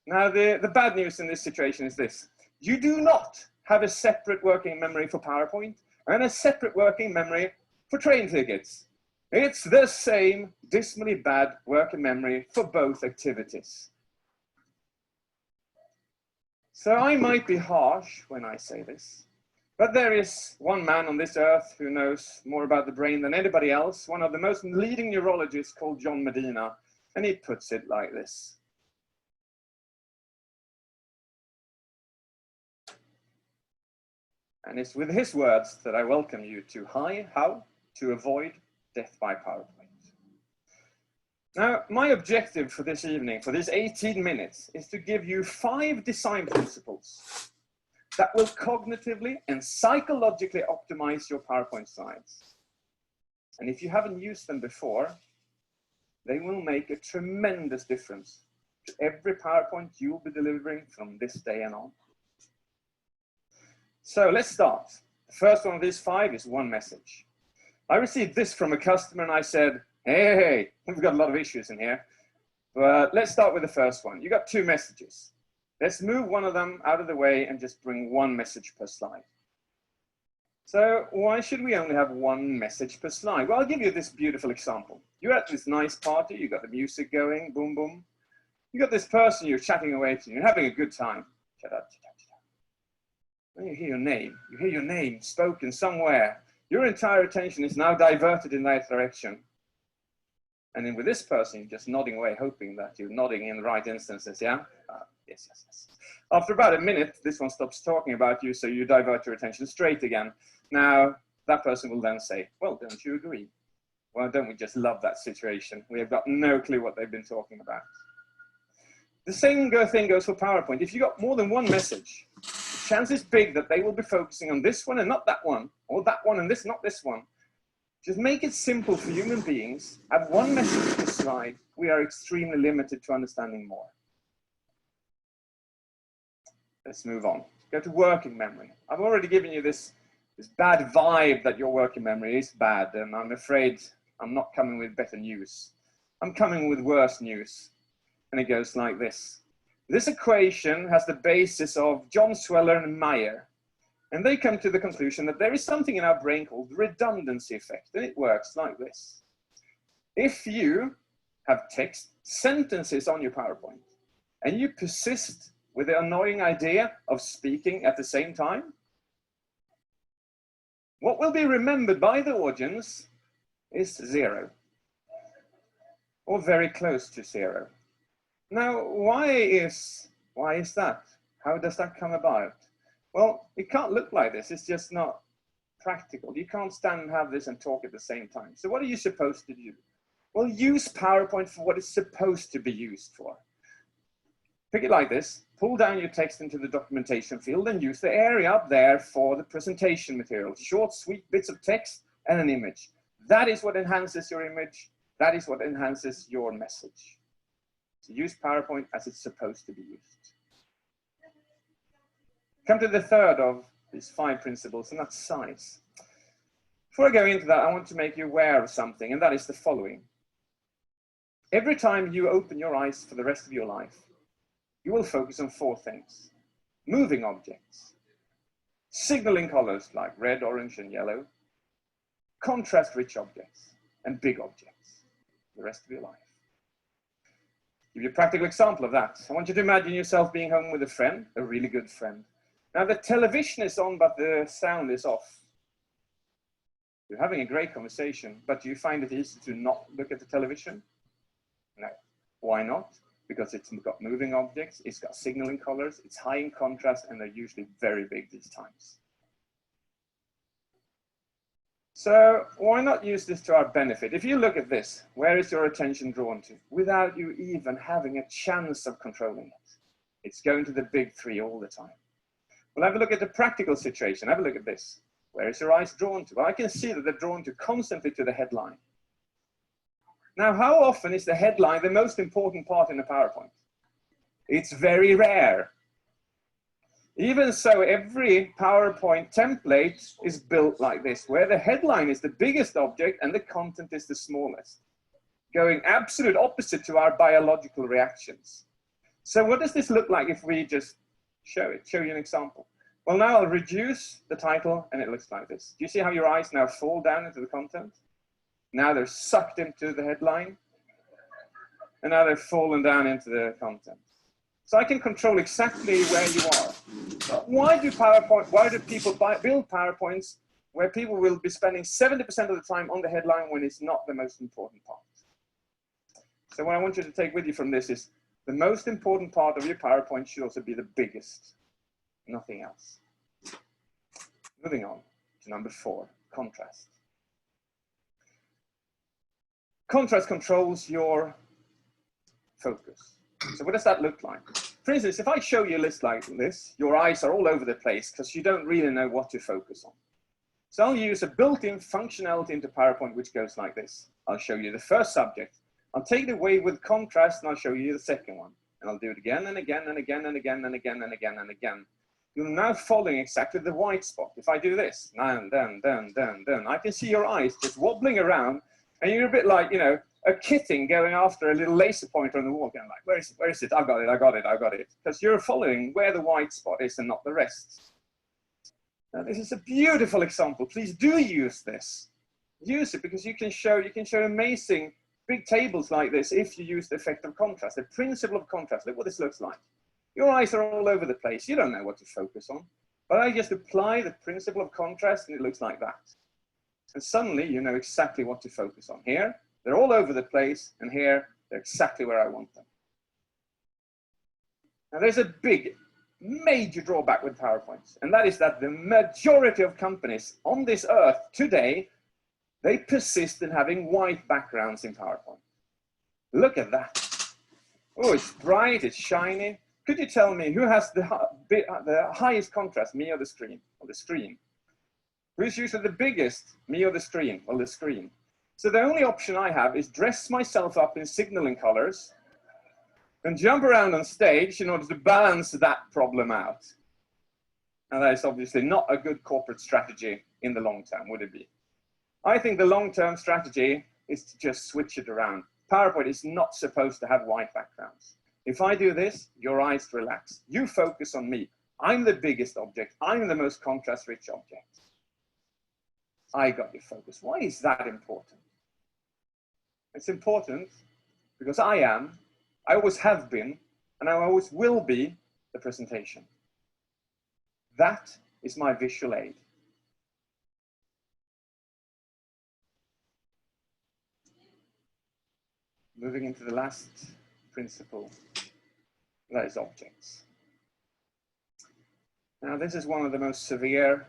Now, the bad news in this situation is this. You do not have a separate working memory for PowerPoint and a separate working memory for train tickets. It's the same dismally bad working memory for both activities. So I might be harsh when I say this, but there is one man on this earth who knows more about the brain than anybody else, one of the most leading neurologists called John Medina, and he puts it like this. And it's with his words that I welcome you to How to Avoid Death by PowerPoint. Now, my objective for this evening, for these 18 minutes, is to give you 5 design principles that will cognitively and psychologically optimize your PowerPoint slides. And if you haven't used them before, they will make a tremendous difference to every PowerPoint you'll be delivering from this day and on. So let's start. The first one of these 5 is one message. I received this from a customer and I said, hey, we've got a lot of issues in here, but let's start with the first one. You got 2 messages. Let's move one of them out of the way and just bring 1 message per slide. So why should we only have 1 message per slide? Well, I'll give you this beautiful example. You're at this nice party, you got the music going, boom, boom. You got this person you're chatting away to, you're having a good time. When you hear your name spoken somewhere, your entire attention is now diverted in that direction. And then with this person, you're just nodding away, hoping that you're nodding in the right instances, yeah? Yes, yes, yes. After about a minute, this one stops talking about you, so you divert your attention straight again. Now, that person will then say, well, don't you agree? Well, don't we just love that situation? We have got no clue what they've been talking about. The same thing goes for PowerPoint. If you got more than 1 message, the chance is big that they will be focusing on this one and not that one, or that one and this, not this one. Just make it simple for human beings. Have 1 message per slide. We are extremely limited to understanding more. Let's move on. Go to working memory. I've already given you this bad vibe that your working memory is bad, and I'm afraid I'm not coming with better news. I'm coming with worse news. And it goes like this. This equation has the basis of John Sweller and Meyer. And they come to the conclusion that there is something in our brain called the redundancy effect, and it works like this. If you have text sentences on your PowerPoint, and you persist with the annoying idea of speaking at the same time, what will be remembered by the audience is 0, or very close to 0. Now, why is that? How does that come about? Well, it can't look like this. It's just not practical. You can't stand and have this and talk at the same time. So what are you supposed to do? Well, use PowerPoint for what it's supposed to be used for. Pick it like this. Pull down your text into the documentation field and use the area up there for the presentation material. Short, sweet bits of text and an image. That is what enhances your image. That is what enhances your message. So use PowerPoint as it's supposed to be used. Come to the third of these 5 principles, and that's size. Before I go into that, I want to make you aware of something, and that is the following. Every time you open your eyes for the rest of your life, you will focus on 4 things. Moving objects, signaling colors like red, orange, and yellow, contrast-rich objects, and big objects the rest of your life. Give you a practical example of that. I want you to imagine yourself being home with a friend, a really good friend. Now the television is on, but the sound is off. You're having a great conversation, but do you find it easy to not look at the television? No. Why not? Because it's got moving objects, it's got signaling colors, it's high in contrast, and they're usually very big these times. So why not use this to our benefit? If you look at this, where is your attention drawn to? Without you even having a chance of controlling it. It's going to the big three all the time. Well, have a look at the practical situation. Have a look at this. Where is your eyes drawn to? Well, I can see that they're drawn to constantly to the headline. Now, how often is the headline the most important part in a PowerPoint? It's very rare. Even so, every PowerPoint template is built like this, where the headline is the biggest object and the content is the smallest, going absolute opposite to our biological reactions. So what does this look like if we just show you an example? Well, now I'll reduce the title and it looks like this. Do you see how your eyes now fall down into the content? Now they're sucked into the headline, and now they've fallen down into the content. So I can control exactly where you are. But why do people build PowerPoints where people will be spending 70% of the time on the headline when it's not the most important part? So what I want you to take with you from this is the most important part of your PowerPoint should also be the biggest, nothing else. Moving on to number 4, contrast. Contrast controls your focus. So what does that look like? For instance, if I show you a list like this, your eyes are all over the place because you don't really know what to focus on. So I'll use a built-in functionality into PowerPoint which goes like this. I'll show you the first subject. I'll take it away with contrast and I'll show you the second one. And I'll do it again and again and again and again and again and again and again. You're now following exactly the white spot. If I do this, then, I can see your eyes just wobbling around. And you're a bit like, you know, a kitten going after a little laser pointer on the wall, going like, where is it? Where is it? I've got it, I've got it, I've got it. Because you're following where the white spot is and not the rest. Now, this is a beautiful example. Please do use this. Use it because you can show amazing big tables like this if you use the effect of contrast, the principle of contrast. Look what this looks like. Your eyes are all over the place. You don't know what to focus on. But I just apply the principle of contrast and it looks like that. And suddenly you know exactly what to focus on. Here, they're all over the place, and here, they're exactly where I want them. Now there's a big, major drawback with PowerPoints, and that is that the majority of companies on this earth today, they persist in having white backgrounds in PowerPoint. Look at that. Oh, it's bright, it's shiny. Could you tell me who has the highest contrast, me or the screen? Or the screen? Who's usually the biggest, me or the screen? Well, the screen. So the only option I have is dress myself up in signaling colors and jump around on stage in order to balance that problem out. And that is obviously not a good corporate strategy in the long term, would it be? I think the long-term strategy is to just switch it around. PowerPoint is not supposed to have white backgrounds. If I do this, your eyes relax. You focus on me. I'm the biggest object. I'm the most contrast-rich object. I got your focus. Why is that important? It's important because I always have been, and I always will be the presentation. That is my visual aid. Moving into the last principle, that is objects. Now this is one of the most severe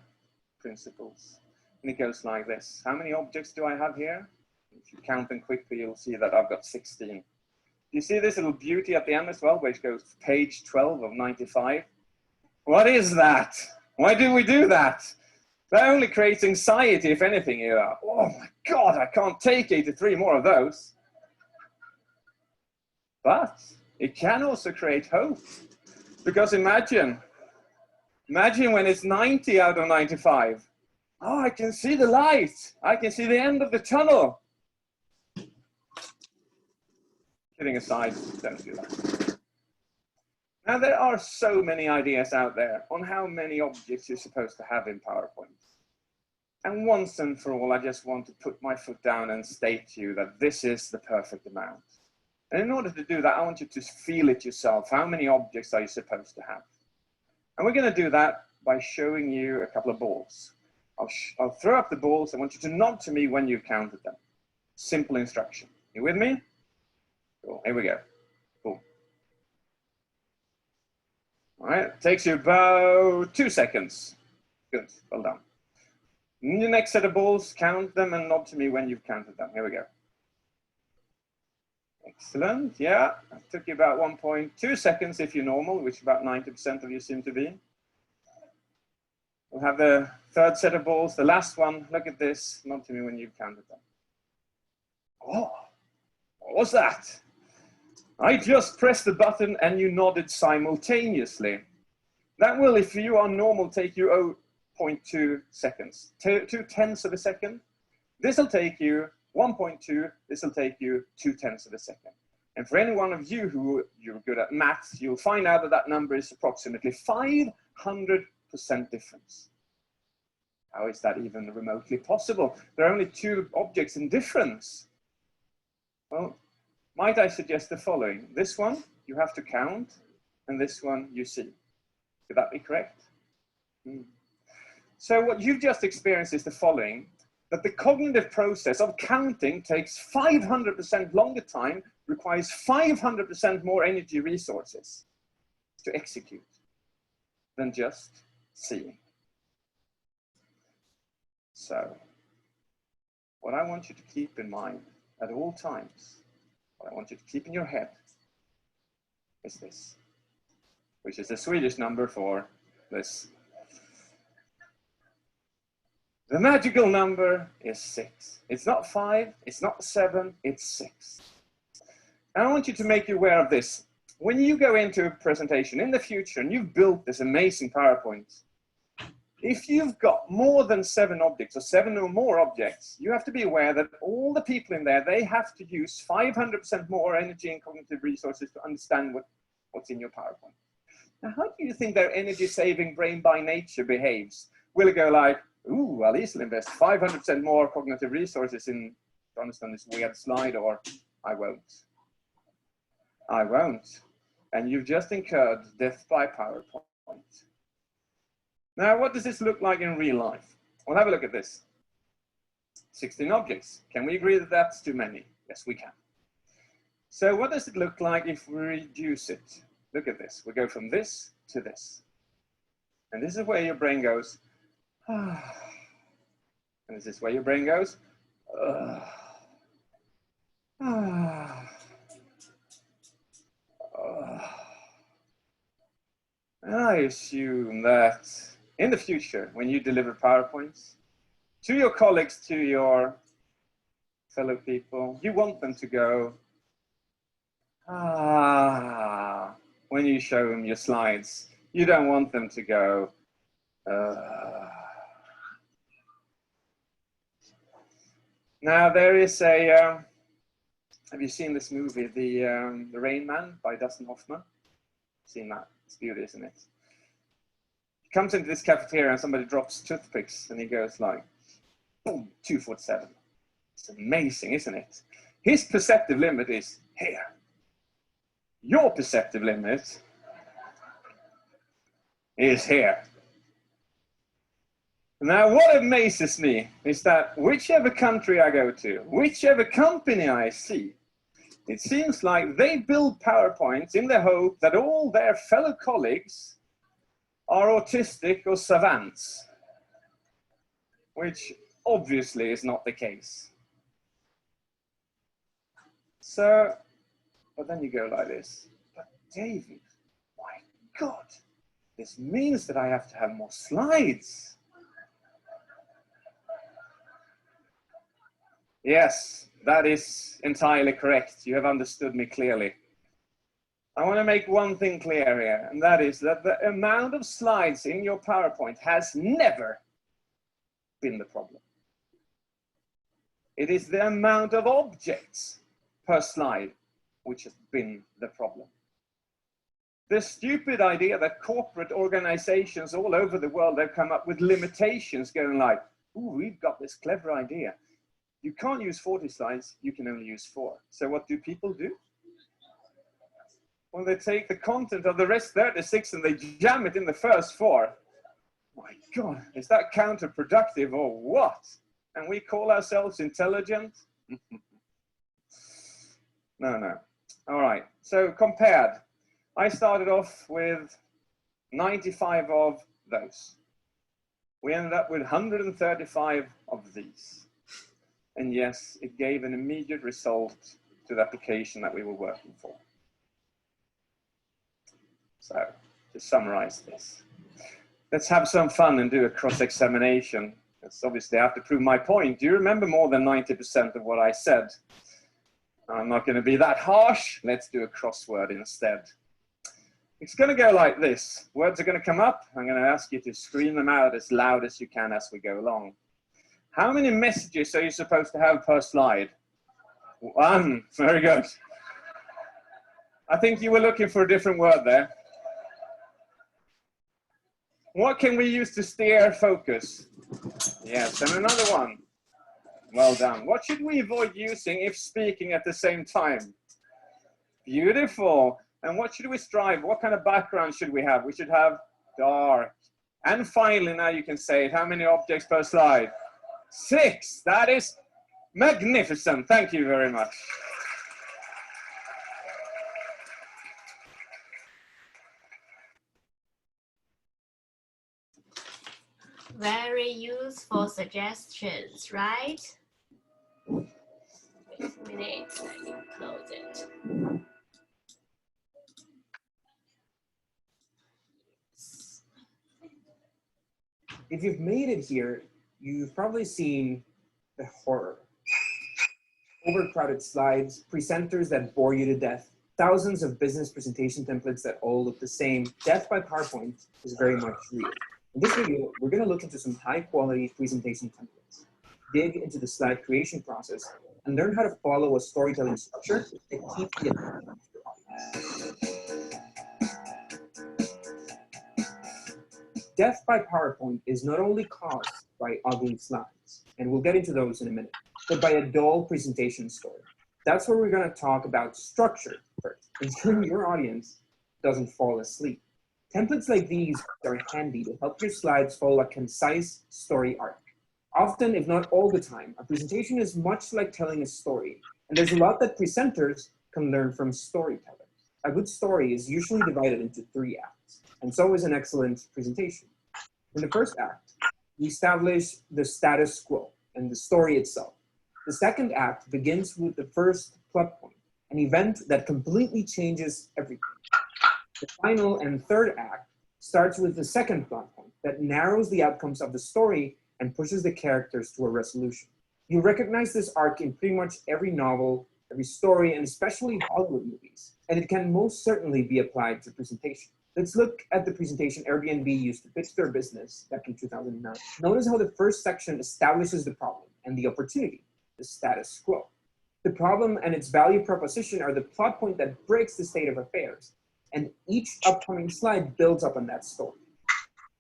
principles. And it goes like this. How many objects do I have here? If you count them quickly, you'll see that I've got 16. Do you see this little beauty at the end as well, which goes page 12 of 95? What is that? Why do we do that? That only creates anxiety, if anything. You're like, oh my God, I can't take 83 more of those. But it can also create hope. Because imagine when it's 90 out of 95. Oh, I can see the light. I can see the end of the tunnel. Kidding aside, don't do that. Now, there are so many ideas out there on how many objects you're supposed to have in PowerPoint. And once and for all, I just want to put my foot down and state to you that this is the perfect amount. And in order to do that, I want you to feel it yourself. How many objects are you supposed to have? And we're going to do that by showing you a couple of balls. I'll throw up the balls. I want you to nod to me when you've counted them. Simple instruction. You with me? Cool. Here we go. Cool. All right. Takes you about 2 seconds. Good. Well done. Your next set of balls, count them and nod to me when you've counted them. Here we go. Excellent. Yeah. It took you about 1.2 seconds if you're normal, which about 90% of you seem to be. We'll have the third set of balls, the last one. Look at this. Nod to me when you've counted them. Oh, what was that? I just pressed the button and you nodded simultaneously. That will, if you are normal, take you 0.2 seconds. 2/10 of a second. This will take you 1.2. This will take you 2/10 of a second. And for any one of you who you're good at maths, you'll find out that that number is approximately 500% difference. How is that even remotely possible? There are only 2 objects in difference. Well, might I suggest the following? This one you have to count, and this one you see. Could that be correct? So what you've just experienced is the following, that the cognitive process of counting takes 500% longer time, requires 500% more energy resources to execute than just seeing. So, what I want you to keep in mind at all times, what I want you to keep in your head is this, which is the Swedish number for this. The magical number is 6. It's not 5, it's not 7, it's 6. And I want you to make you aware of this. When you go into a presentation in the future and you've built this amazing PowerPoint, if you've got more than 7 objects or 7 or more objects, you have to be aware that all the people in there, they have to use 500% more energy and cognitive resources to understand what's in your PowerPoint. Now, how do you think their energy-saving brain by nature behaves? Will it go like, ooh, I'll easily invest 500% more cognitive resources to understand this weird slide, or I won't. I won't. And you've just incurred death by PowerPoint. Now, what does this look like in real life? Well, have a look at this. 16 objects. Can we agree that that's too many? Yes, we can. So what does it look like if we reduce it? Look at this. We go from this to this. And this is where your brain goes, and this is where your brain goes, And I assume that in the future, when you deliver PowerPoints to your colleagues, to your fellow people, you want them to go, when you show them your slides. You don't want them to go, Now there is a, have you seen this movie, The Rain Man by Dustin Hoffman? Seen that? It's beautiful, isn't it? He comes into this cafeteria and somebody drops toothpicks and he goes like, boom, 247. It's amazing, isn't it? His perceptive limit is here. Your perceptive limit is here. Now, what amazes me is that whichever country I go to, whichever company I see, it seems like they build PowerPoints in the hope that all their fellow colleagues are autistic or savants, which obviously is not the case. So, but then you go like this, but David, my God, this means that I have to have more slides. Yes, that is entirely correct. You have understood me clearly. I want to make one thing clear here, and that is that the amount of slides in your PowerPoint has never been the problem. It is the amount of objects per slide which has been the problem. The stupid idea that corporate organizations all over the world have come up with limitations going like, ooh, we've got this clever idea. You can't use 40 slides, you can only use 4. So what do people do? Well, they take the content of the rest 36 and they jam it in the first 4. My God, is that counterproductive or what? And we call ourselves intelligent? No. All right, so compared. I started off with 95 of those. We ended up with 135 of these. And yes, it gave an immediate result to the application that we were working for. So, to summarize this, let's have some fun and do a cross-examination. Because obviously I have to prove my point. Do you remember more than 90% of what I said? I'm not going to be that harsh. Let's do a crossword instead. It's going to go like this. Words are going to come up. I'm going to ask you to scream them out as loud as you can as we go along. How many messages are you supposed to have per slide? 1. Very good. I think you were looking for a different word there. What can we use to steer focus? Yes, and another one. Well done. What should we avoid using if speaking at the same time? Beautiful. And what should we strive? What kind of background should we have? We should have dark. And finally, now you can say it. How many objects per slide? 6. That is magnificent. Thank you very much. Very useful suggestions, right? Wait a minute, let me close it. If you've made it here, you've probably seen the horror. Overcrowded slides, presenters that bore you to death, thousands of business presentation templates that all look the same. Death by PowerPoint is very much real. In this video, we're going to look into some high-quality presentation templates, dig into the slide creation process, and learn how to follow a storytelling structure that keeps the attention of your audience. Death by PowerPoint is not only caused by ugly slides, and we'll get into those in a minute, but by a dull presentation story. That's where we're going to talk about structure first, ensuring your audience doesn't fall asleep. Templates like these are handy to help your slides follow a concise story arc. Often, if not all the time, a presentation is much like telling a story, and there's a lot that presenters can learn from storytellers. A good story is usually divided into 3 acts, and so is an excellent presentation. In the first act, we establish the status quo and the story itself. The second act begins with the first plot point, an event that completely changes everything. The final and third act starts with the second plot point that narrows the outcomes of the story and pushes the characters to a resolution. You'll recognize this arc in pretty much every novel, every story, and especially Hollywood movies, and it can most certainly be applied to presentation. Let's look at the presentation Airbnb used to pitch their business back in 2009. Notice how the first section establishes the problem and the opportunity, the status quo. The problem and its value proposition are the plot point that breaks the state of affairs, and each upcoming slide builds up on that story.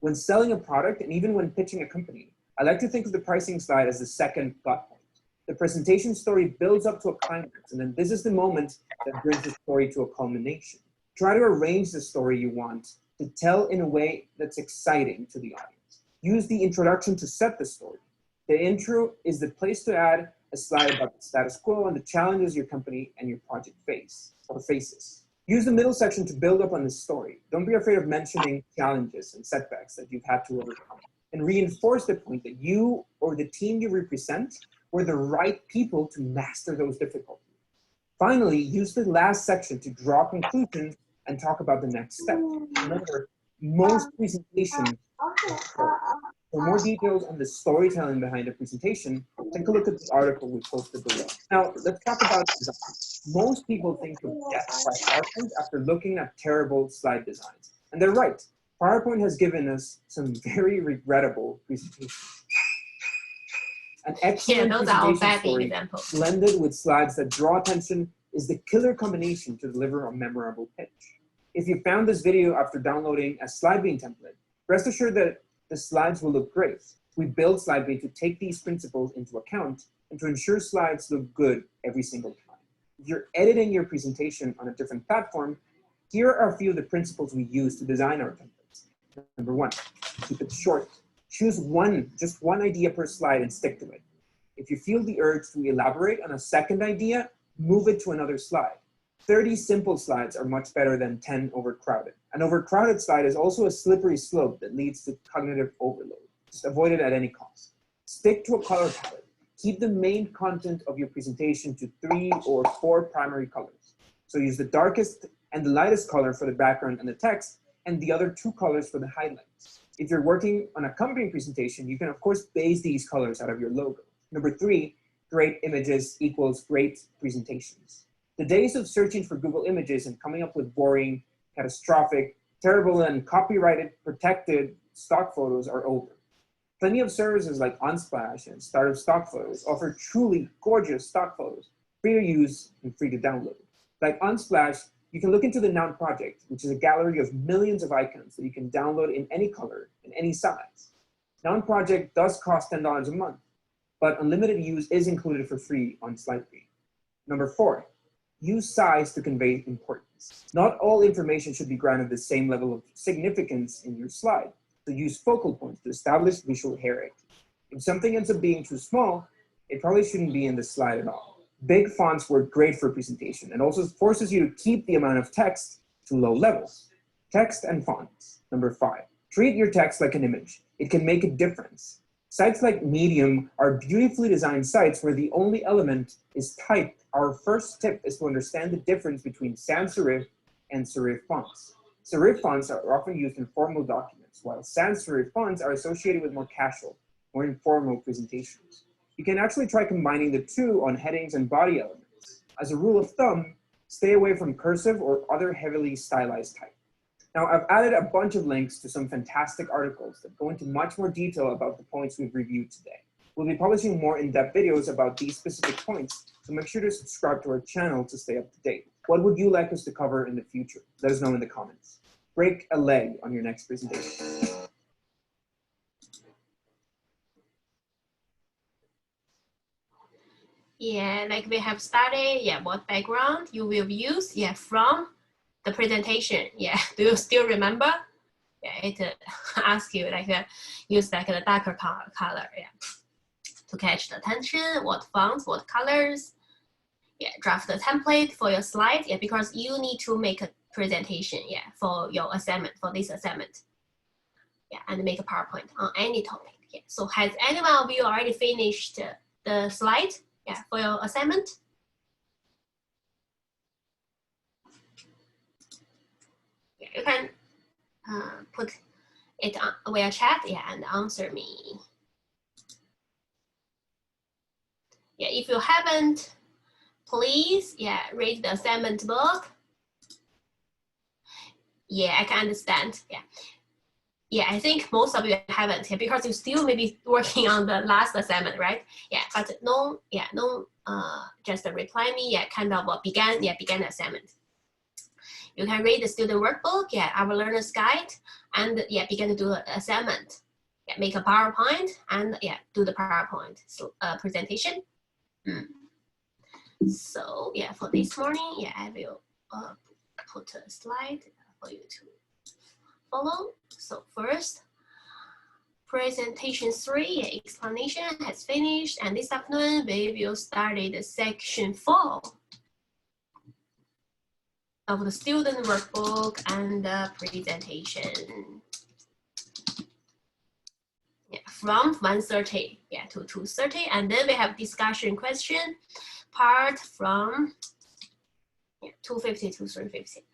When selling a product, and even when pitching a company, I like to think of the pricing slide as the second plot point. The presentation story builds up to a climax, and then this is the moment that brings the story to a culmination. Try to arrange the story you want to tell in a way that's exciting to the audience. Use the introduction to set the story. The intro is the place to add a slide about the status quo and the challenges your company and your project faces. Use the middle section to build up on the story. Don't be afraid of mentioning challenges and setbacks that you've had to overcome. And reinforce the point that you or the team you represent were the right people to master those difficulties. Finally, use the last section to draw conclusions and talk about the next step. Remember, most presentations for more details on the storytelling behind a presentation, take a look at the article we posted below. Now, let's talk about design. Most people think of death by PowerPoint after looking at terrible slide designs. And they're right. PowerPoint has given us some very regrettable presentations. An excellent presentation story blended with slides that draw attention is the killer combination to deliver a memorable pitch. If you found this video after downloading a SlideBean template, rest assured that the slides will look great. We built SlideBean to take these principles into account and to ensure slides look good every single time. If you're editing your presentation on a different platform, here are a few of the principles we use to design our templates. Number 1, Keep it short. Choose just one idea per slide and stick to it. If you feel the urge to elaborate on a second idea, move it to another slide. 30 simple slides are much better than 10 overcrowded. An overcrowded slide is also a slippery slope that leads to cognitive overload. Just avoid it at any cost. Stick to a color palette. Keep the main content of your presentation to 3 or 4 primary colors. So use the darkest and the lightest color for the background and the text, and the other 2 colors for the highlights. If you're working on a company presentation, you can of course base these colors out of your logo. Number 3, great images equals great presentations. The days of searching for Google Images and coming up with boring, catastrophic, terrible, and copyrighted, protected stock photos are over. Plenty of services like Unsplash and Startup Stock Photos offer truly gorgeous stock photos, free to use and free to download. Like Unsplash, you can look into the Noun project, which is a gallery of millions of icons that you can download in any color and any size. Noun project does cost $10 a month, but unlimited use is included for free on Slightly. Number 4, use size to convey importance. Not all information should be granted the same level of significance in your slide. So use focal points to establish visual hierarchy. If something ends up being too small, it probably shouldn't be in the slide at all. Big fonts work great for presentation and also forces you to keep the amount of text to low levels. Text and fonts. Number 5, treat your text like an image. It can make a difference. Sites like Medium are beautifully designed sites where the only element is type. Our first tip is to understand the difference between sans serif and serif fonts. Serif fonts are often used in formal documents, while sans serif fonts are associated with more casual, more informal presentations. You can actually try combining the two on headings and body elements. As a rule of thumb, stay away from cursive or other heavily stylized type. Now, I've added a bunch of links to some fantastic articles that go into much more detail about the points we've reviewed today. We'll be publishing more in-depth videos about these specific points, so make sure to subscribe to our channel to stay up to date. What would you like us to cover in the future? Let us know in the comments. Break a leg on your next presentation. Yeah, like we have studied, what background you will use, from the presentation. Do you still remember? It asks you use like a darker color, to catch the attention, what fonts, what colors. Draft the template for your slide, because you need to make a presentation, for your assignment, for this assignment. And make a PowerPoint on any topic. So has anyone of you already finished the slide, for your assignment? You can put it on via chat, and answer me. If you haven't, please, read the assignment book. I can understand. I think most of you haven't, because you still may be working on the last assignment, right? But no, just reply me, kind of began assignment. You can read the student workbook, our learner's guide, and begin to do the assignment. Make a PowerPoint and do the PowerPoint presentation. So for this morning, I will put a slide for you to follow. So first, presentation 3, explanation has finished, and this afternoon we will start the section 4 of the student workbook and the presentation. From 1:30 to 2:30, and then we have discussion question part from 2:50 to 3:50.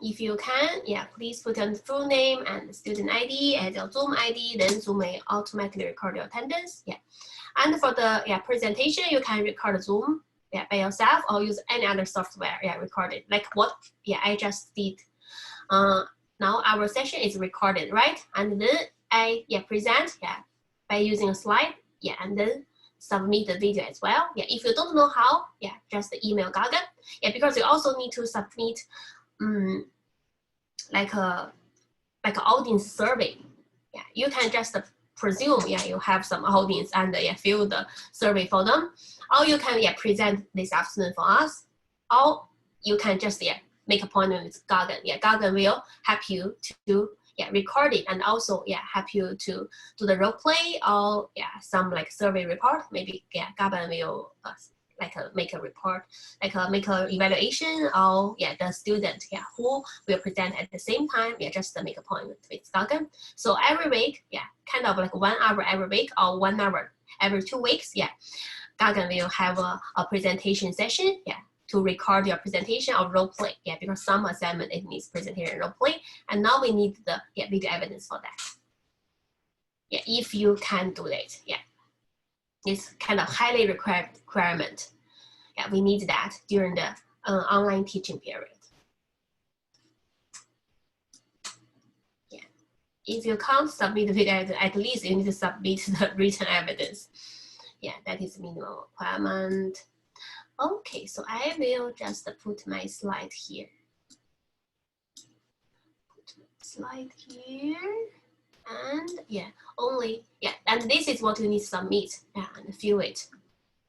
If you can, please put on the full name and the student ID as your Zoom ID, then Zoom may automatically record your attendance. And for the presentation, you can record Zoom by yourself or use any other software record it, like what I just did. Now our session is recorded, right? And then I present by using a slide, and then submit the video as well. If you don't know how, just email Gagan. Because you also need to submit like a audience survey. You can just presume you have some audience and fill the survey for them, or you can present this afternoon for us, or you can just make appointment with Gagan. Gagan will help you to record it and also help you to do the role play or some like survey report. Maybe Gaban will make a report, make a evaluation, or the student who will present at the same time, just to make a point with Gagan. So every week, kind of like 1 hour every week or 1 hour every 2 weeks, Gagan will have a presentation session, to record your presentation or role play, because some assignment it needs presentation and role play, and now we need the video evidence for that. If you can do it, it's kind of highly requirement. We need that during the online teaching period. If you can't submit the video evidence, at least you need to submit the written evidence. That is minimum requirement. Okay, so I will just put my slide here. And and this is what you need to submit and fill it,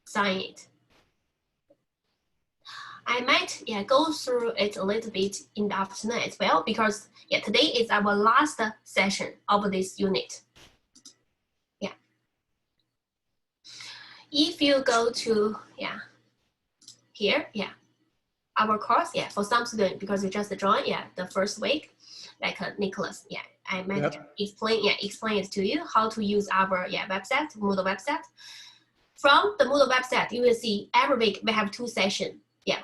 sign it. I might go through it a little bit in the afternoon as well, because today is our last session of this unit. If you go to here, our course, for some students, because you just joined, the first week, like Nicholas, I might explain it to you how to use our website, Moodle website. From the Moodle website, you will see every week we have 2 sessions,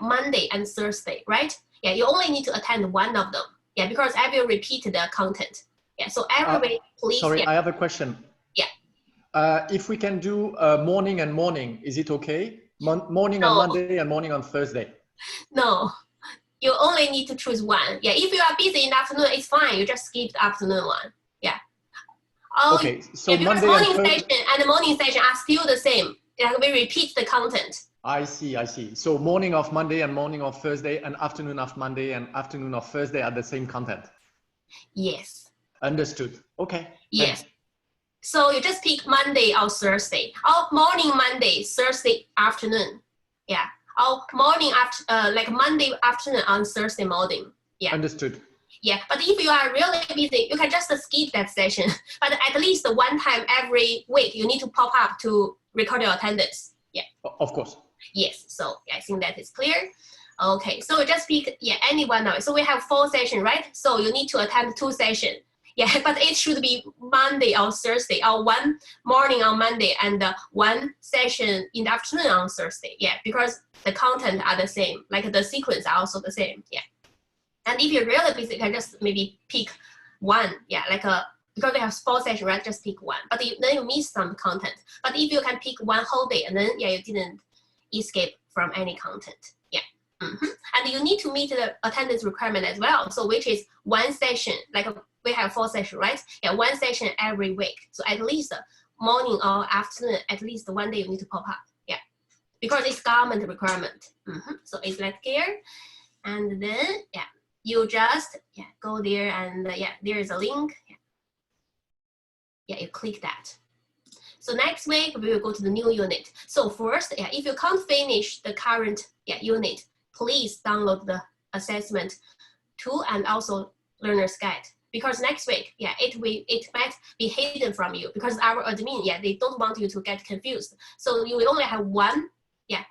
Monday and Thursday, right? You only need to attend one of them, because I will repeat the content. So every week, please. Sorry, I have a question. If we can do morning and morning, is it okay? Morning on Monday and morning on Thursday? No, you only need to choose one. If you are busy in the afternoon, it's fine. You just skip the afternoon one. Okay, so Monday morning session and the morning session are still the same. We repeat the content. I see. So morning of Monday and morning of Thursday and afternoon of Monday and afternoon of Thursday are the same content? Yes. Understood. Okay. Yes. Thanks. So you just pick Monday or Thursday, or morning Monday, Thursday afternoon. Or morning after, like Monday afternoon on Thursday morning. Understood. But if you are really busy, you can just skip that session. But at least one time every week, you need to pop up to record your attendance. Of course. Yes, so I think that is clear. Okay, so we just pick any one of it. So we have 4 sessions, right? So you need to attend 2 sessions. But it should be Monday or Thursday, or 1 morning on Monday and 1 session in the afternoon on Thursday. Because the content are the same, like the sequence are also the same. And if you're really busy, you can just maybe pick one. Because we have 4 sessions, right? Just pick one. But then you miss some content. But if you can pick one whole day, and then you didn't escape from any content. And you need to meet the attendance requirement as well. So which is 1 session, like we have 4 sessions, right? 1 session every week. So at least morning or afternoon, at least one day you need to pop up. Because it's government requirement. So is that clear? And then you just go there and there is a link. You click that. So next week we will go to the new unit. So first, if you can't finish the current unit, please download the assessment tool and also learner's guide. Because next week, it might be hidden from you because our admin, they don't want you to get confused. So you will only have one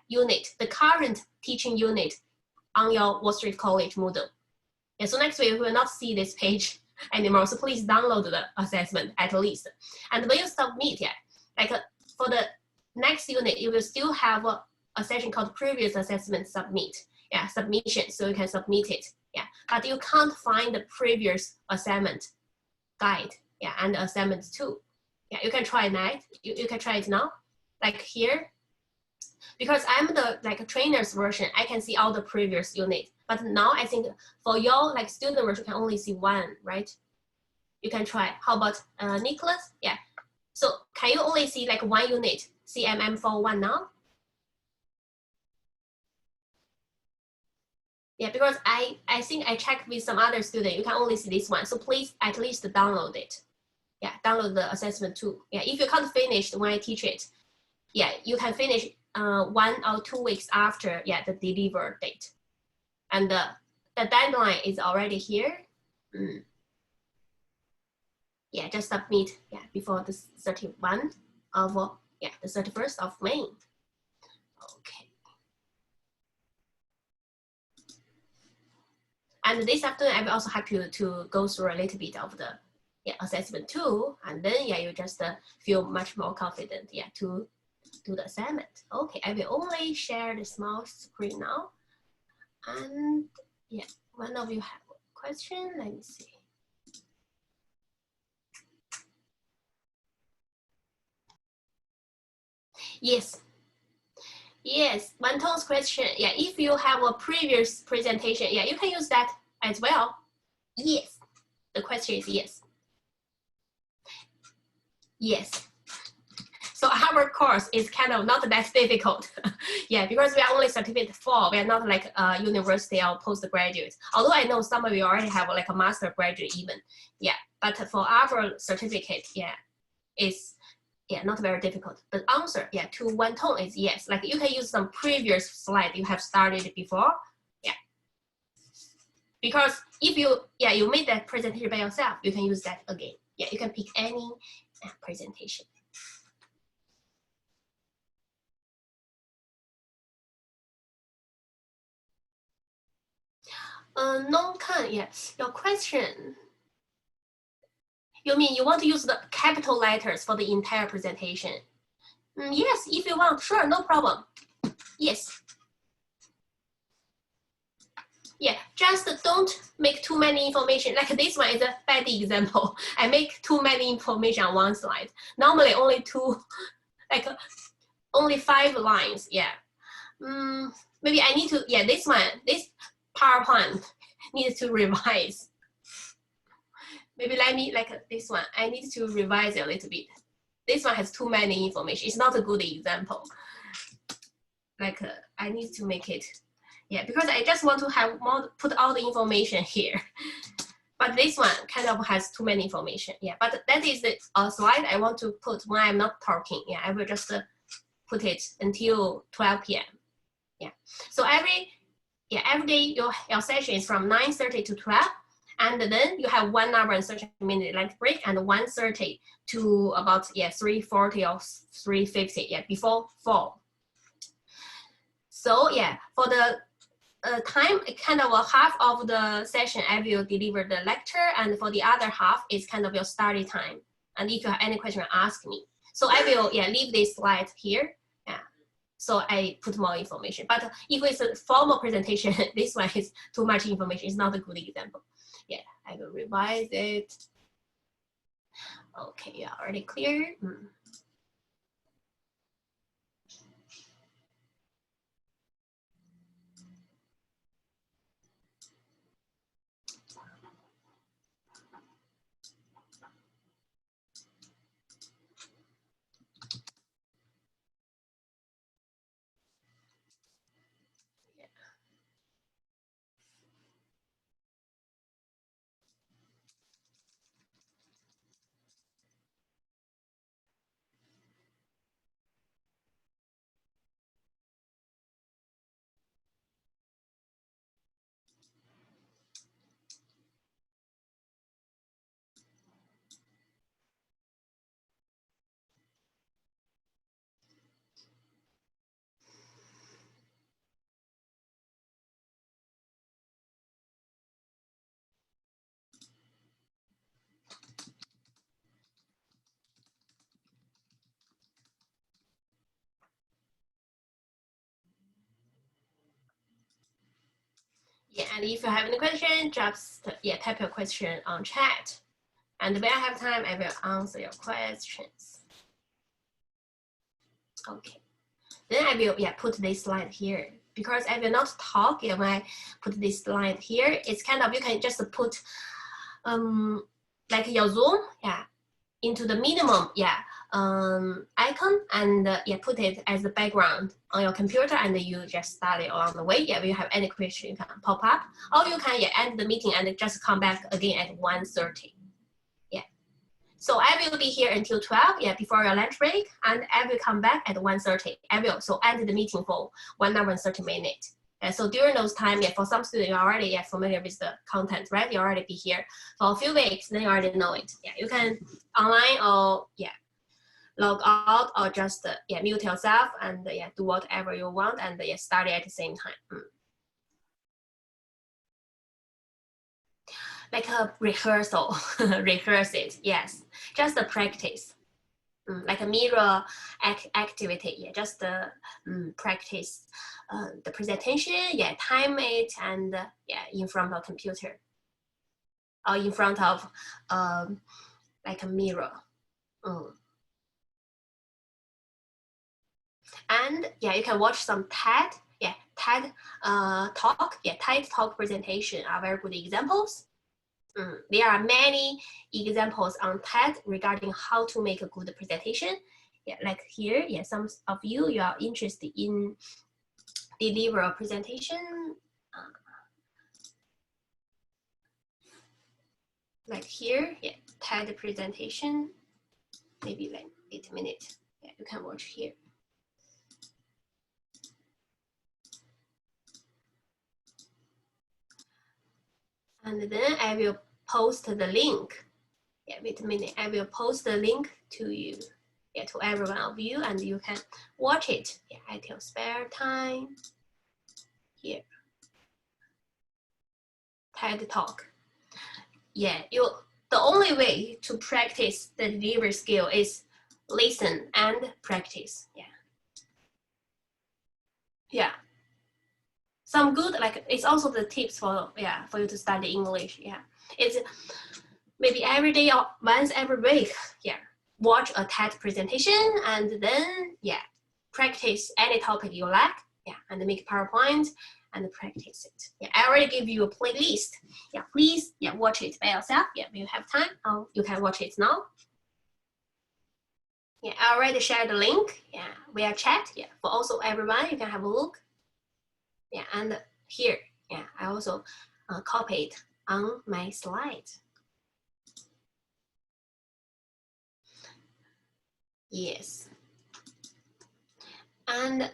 unit, the current teaching unit on your Wall Street College Moodle. So next week we will not see this page anymore. So please download the assessment at least. And when you submit, for the next unit, you will still have a section called previous assessment submission. So you can submit it. But you can't find the previous assignment guide. And assignment 2. You can try it. You can try it now, like here. Because I'm the trainer's version, I can see all the previous unit. But now I think for your student version, you can only see 1, right? You can try. How about Nicholas? So can you only see 1 unit, CMM401 now? Because I think I checked with some other student, you can only see this one. So please at least download it. Download the assessment too. If you can't finish when I teach it, you can finish 1 or 2 weeks after the deliver date. And the deadline is already here. yeah, just submit, yeah, before the 31 of, yeah, the 31st of May. Okay. And this afternoon, I will also help you to go through a little bit of the, yeah, assessment too, and then, yeah, you just feel much more confident, yeah, to do the assignment. Okay, I will only share the small screen now. And yeah, one of you have a question, let me see. Yes. Yes, Wanton's question. Yeah, if you have a previous presentation, yeah, you can use that as well. Yes, the question is yes. Yes. So our course is kind of not that difficult. Yeah, because we are only certificate 4. We are not like a university or postgraduate. Although I know some of you already have like a master graduate even. Yeah, but for our certificate, yeah, it's, yeah, not very difficult. The answer, yeah, to Wanton is yes. Like you can use some previous slide you have started before. Yeah. Because if you, yeah, you made that presentation by yourself, you can use that again. Yeah, you can pick any presentation. Non-can, yeah. Your question. You mean you want to use the capital letters for the entire presentation? Yes, if you want, sure, no problem. Yes. Yeah, just don't make too many information. Like this one is a bad example. I make too many information on one slide. Normally only 2, like only 5 lines. Yeah. Maybe I need to, yeah, this one, this PowerPoint needs to revise. Maybe let me, like this one, I need to revise it a little bit. This one has too many information. It's not a good example. Like I need to make it, yeah, because I just want to have more, put all the information here. But this one kind of has too many information. Yeah, but that is the slide I want to put when I'm not talking. Yeah, I will just put it until 12 p.m. Yeah, so every day your session is from 9:30 to 12. And then you have 1 hour and 30 minute lunch break and 1:30 to about, yeah, 3:40 or 3:50, yeah, before 4. So yeah, for the time, kind of a half of the session, I will deliver the lecture, and for the other half is kind of your study time. And if you have any question, ask me. So I will, yeah, leave this slide here. Yeah, so I put more information. But if it's a formal presentation, this one is too much information. It's not a good example. Yeah, I will revise it. Okay, yeah, already clear. Yeah, and if you have any question, just, yeah, type your question on chat. And when I have time, I will answer your questions. Okay. Then I will, yeah, put this slide here. Because I will not talk, yeah, when I put this slide here, it's kind of, you can just put like your Zoom, yeah, into the minimum, yeah, icon, and yeah, put it as the background on your computer, and you just study along the way. Yeah, if you have any question, you can pop up, or you can, yeah, end the meeting and just come back again at 1:30. Yeah, so I will be here until 12, yeah, before your lunch break, and I will come back at 1:30. I will so end the meeting for 1 hour and 30 minutes. Yeah, so during those time, yeah, for some students, you're already familiar with the content, right? You already be here for a few weeks, then you already know it. Yeah, you can online or log out or just mute yourself and do whatever you want and study at the same time. Like a rehearsal, rehearse it. Yes, just a practice. Like a mirror activity, just practice the presentation, time it, and in front of a computer or in front of like a mirror. And you can watch some TED talk, TED talk presentation are very good examples. There are many examples on TED regarding how to make a good presentation. Like here, some of you are interested in deliver a presentation. Like here, TED presentation, maybe like 8 minutes. You can watch here. And then I will post the link. Wait a minute. I will post the link to you, to every one of you, and you can watch it at your spare time. Here, TED Talk. The only way to practice the delivery skill is listen and practice. Some good, like it's also the tips for you to study English. It's maybe every day or once every week. Watch a TED presentation and then practice any topic you like. And make PowerPoint and practice it. I already give you a playlist. Please watch it by yourself. When you have time, you can watch it now. I already shared the link via chat. For also everyone, you can have a look. And here, I also copied on my slide. Yes. And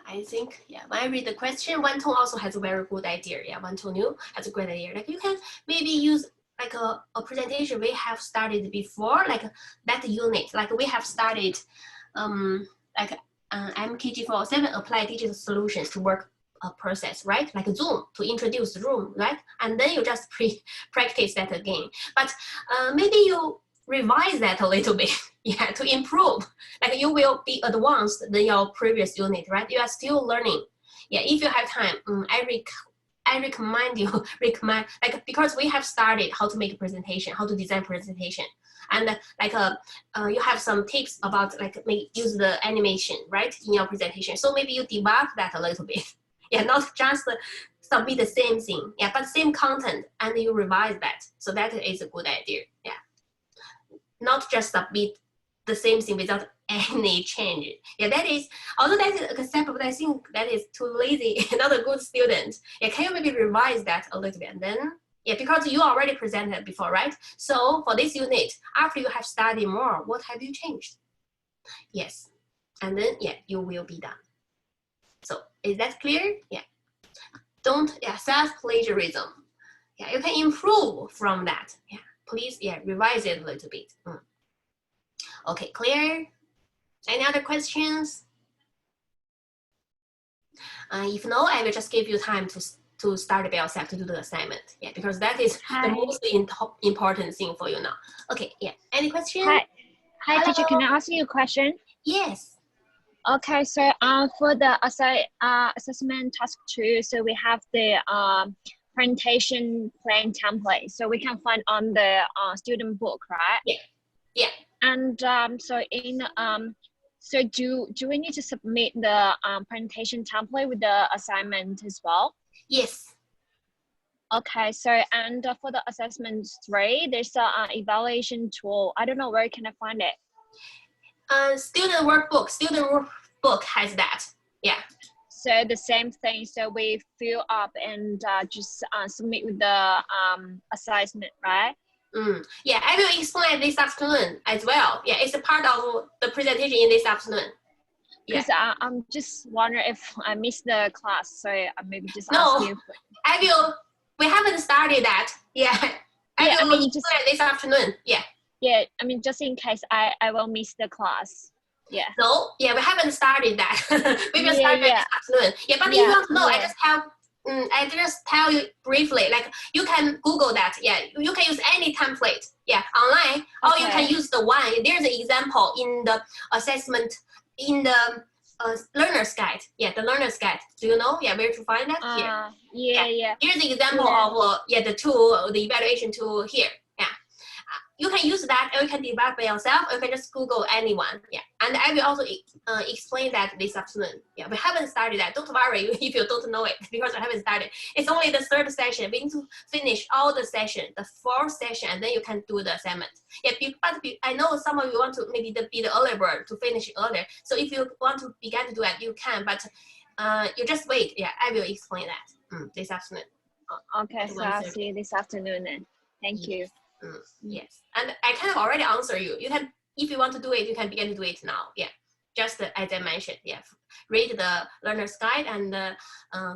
I think, when I read the question, Wantong also has a very good idea. Wantong New has a great idea. Like you can maybe use like a presentation we have studied before, like that unit. Like we have studied like MKG407 apply digital solutions to work process, right? Like Zoom to introduce Zoom, right? And then you just practice that again. But maybe you revise that a little bit, to improve. Like you will be advanced than your previous unit, right? You are still learning. If you have time, I recommend you like because we have started how to make a presentation, how to design presentation, and like you have some tips about like use the animation, right, in your presentation. So maybe you debug that a little bit. Not just submit the same thing, but same content, and you revise that. So that is a good idea. Not just submit the same thing without any change. That is, although that is acceptable, but I think that is too lazy, not a good student. Can you maybe revise that a little bit? And then, because you already presented before, right? So for this unit, after you have studied more, what have you changed? Yes, and then, you will be done. So is that clear? Don't, self-plagiarism. You can improve from that. Please, revise it a little bit. Okay, clear? Any other questions? If no, I will just give you time to start by yourself to do the assignment. Because that is the most important thing for you now. Okay, any questions? Hi, teacher, can I ask you a question? Yes. Okay, so for the assessment task 2, so we have the presentation plan template, so we can find on the student book, right? Yeah. And so in so do we need to submit the presentation template with the assignment as well? Yes. Okay, so and for the assessment 3, there's a evaluation tool. I don't know where can I find it. Student workbook has that. So the same thing. So we fill up and just submit with the assignment, right? I will explain this afternoon as well. It's a part of the presentation in this afternoon. Because I'm just wondering if I missed the class, so I maybe just No. ask you. We haven't started that. Yeah. Yeah, I mean, just this afternoon. Yeah. Yeah, I mean, just in case I will miss the class. Yeah. No, yeah, we haven't started that. We will start Yeah. this afternoon. Yeah, but if you want to know, I just tell you briefly. Like you can Google that. Yeah, you can use any template. Yeah, online, or you can use the one. There's an example in the assessment in the learner's guide. Yeah, the learner's guide. Do you know? Yeah, where to find that? Here. Yeah. Here's the example of the tool, the evaluation tool here. Yeah. You can use that, or you can develop by yourself, or you can just Google anyone. Yeah, and I will also explain that this afternoon. Yeah, we haven't started that. Don't worry if you don't know it, because we haven't started. It's only the third session. We need to finish all the session, the fourth session, and then you can do the assignment. Yeah, but I know some of you want to maybe be the early bird to finish earlier. So if you want to begin to do it, you can. But you just wait. Yeah, I will explain that this afternoon. Okay, so I'll see you this afternoon then. Thank you. Yes, and I kind of already answer you. You can, if you want to do it, you can begin to do it now. Yeah, just as I mentioned. Yeah, read the learner's guide and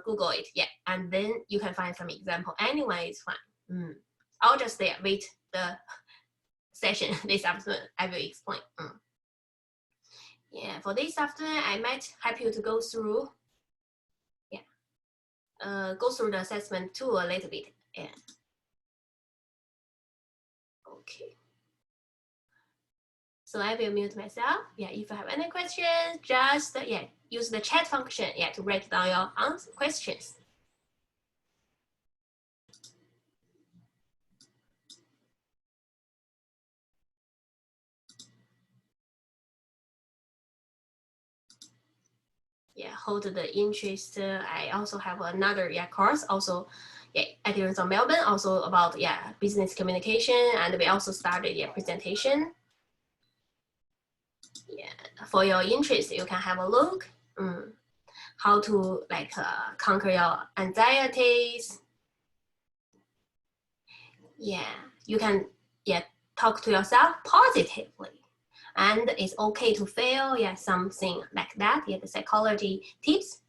Google it. Yeah, and then you can find some example. Anyway, it's fine. I'll just wait the session this afternoon. I will explain. Yeah, for this afternoon, I might help you to go through. Yeah, go through the assessment tool a little bit. Yeah. Okay. So I will mute myself. Yeah, if you have any questions, just use the chat function to write down your questions. Yeah, hold the interest. I also have another course also at the University of Melbourne, also about business communication, and we also started presentation. Yeah, for your interest, you can have a look. How to conquer your anxieties. Yeah, you can talk to yourself positively, and it's okay to fail. Yeah, something like that. Yeah, the psychology tips.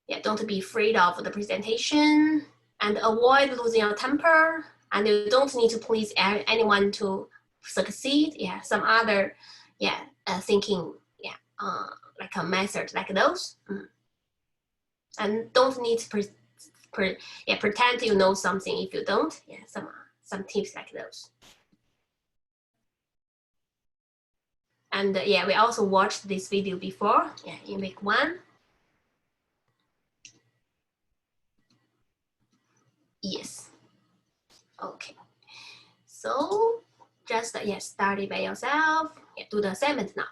Yeah, don't be afraid of the presentation, and avoid losing your temper. And you don't need to please anyone to succeed. Yeah, some other thinking. Yeah, like a method like those. And don't need to pretend you know something if you don't. Yeah, some tips like those. And we also watched this video before. Yeah, in week 1. Yes. Okay. So just start it by yourself. Yeah, do the assignment now.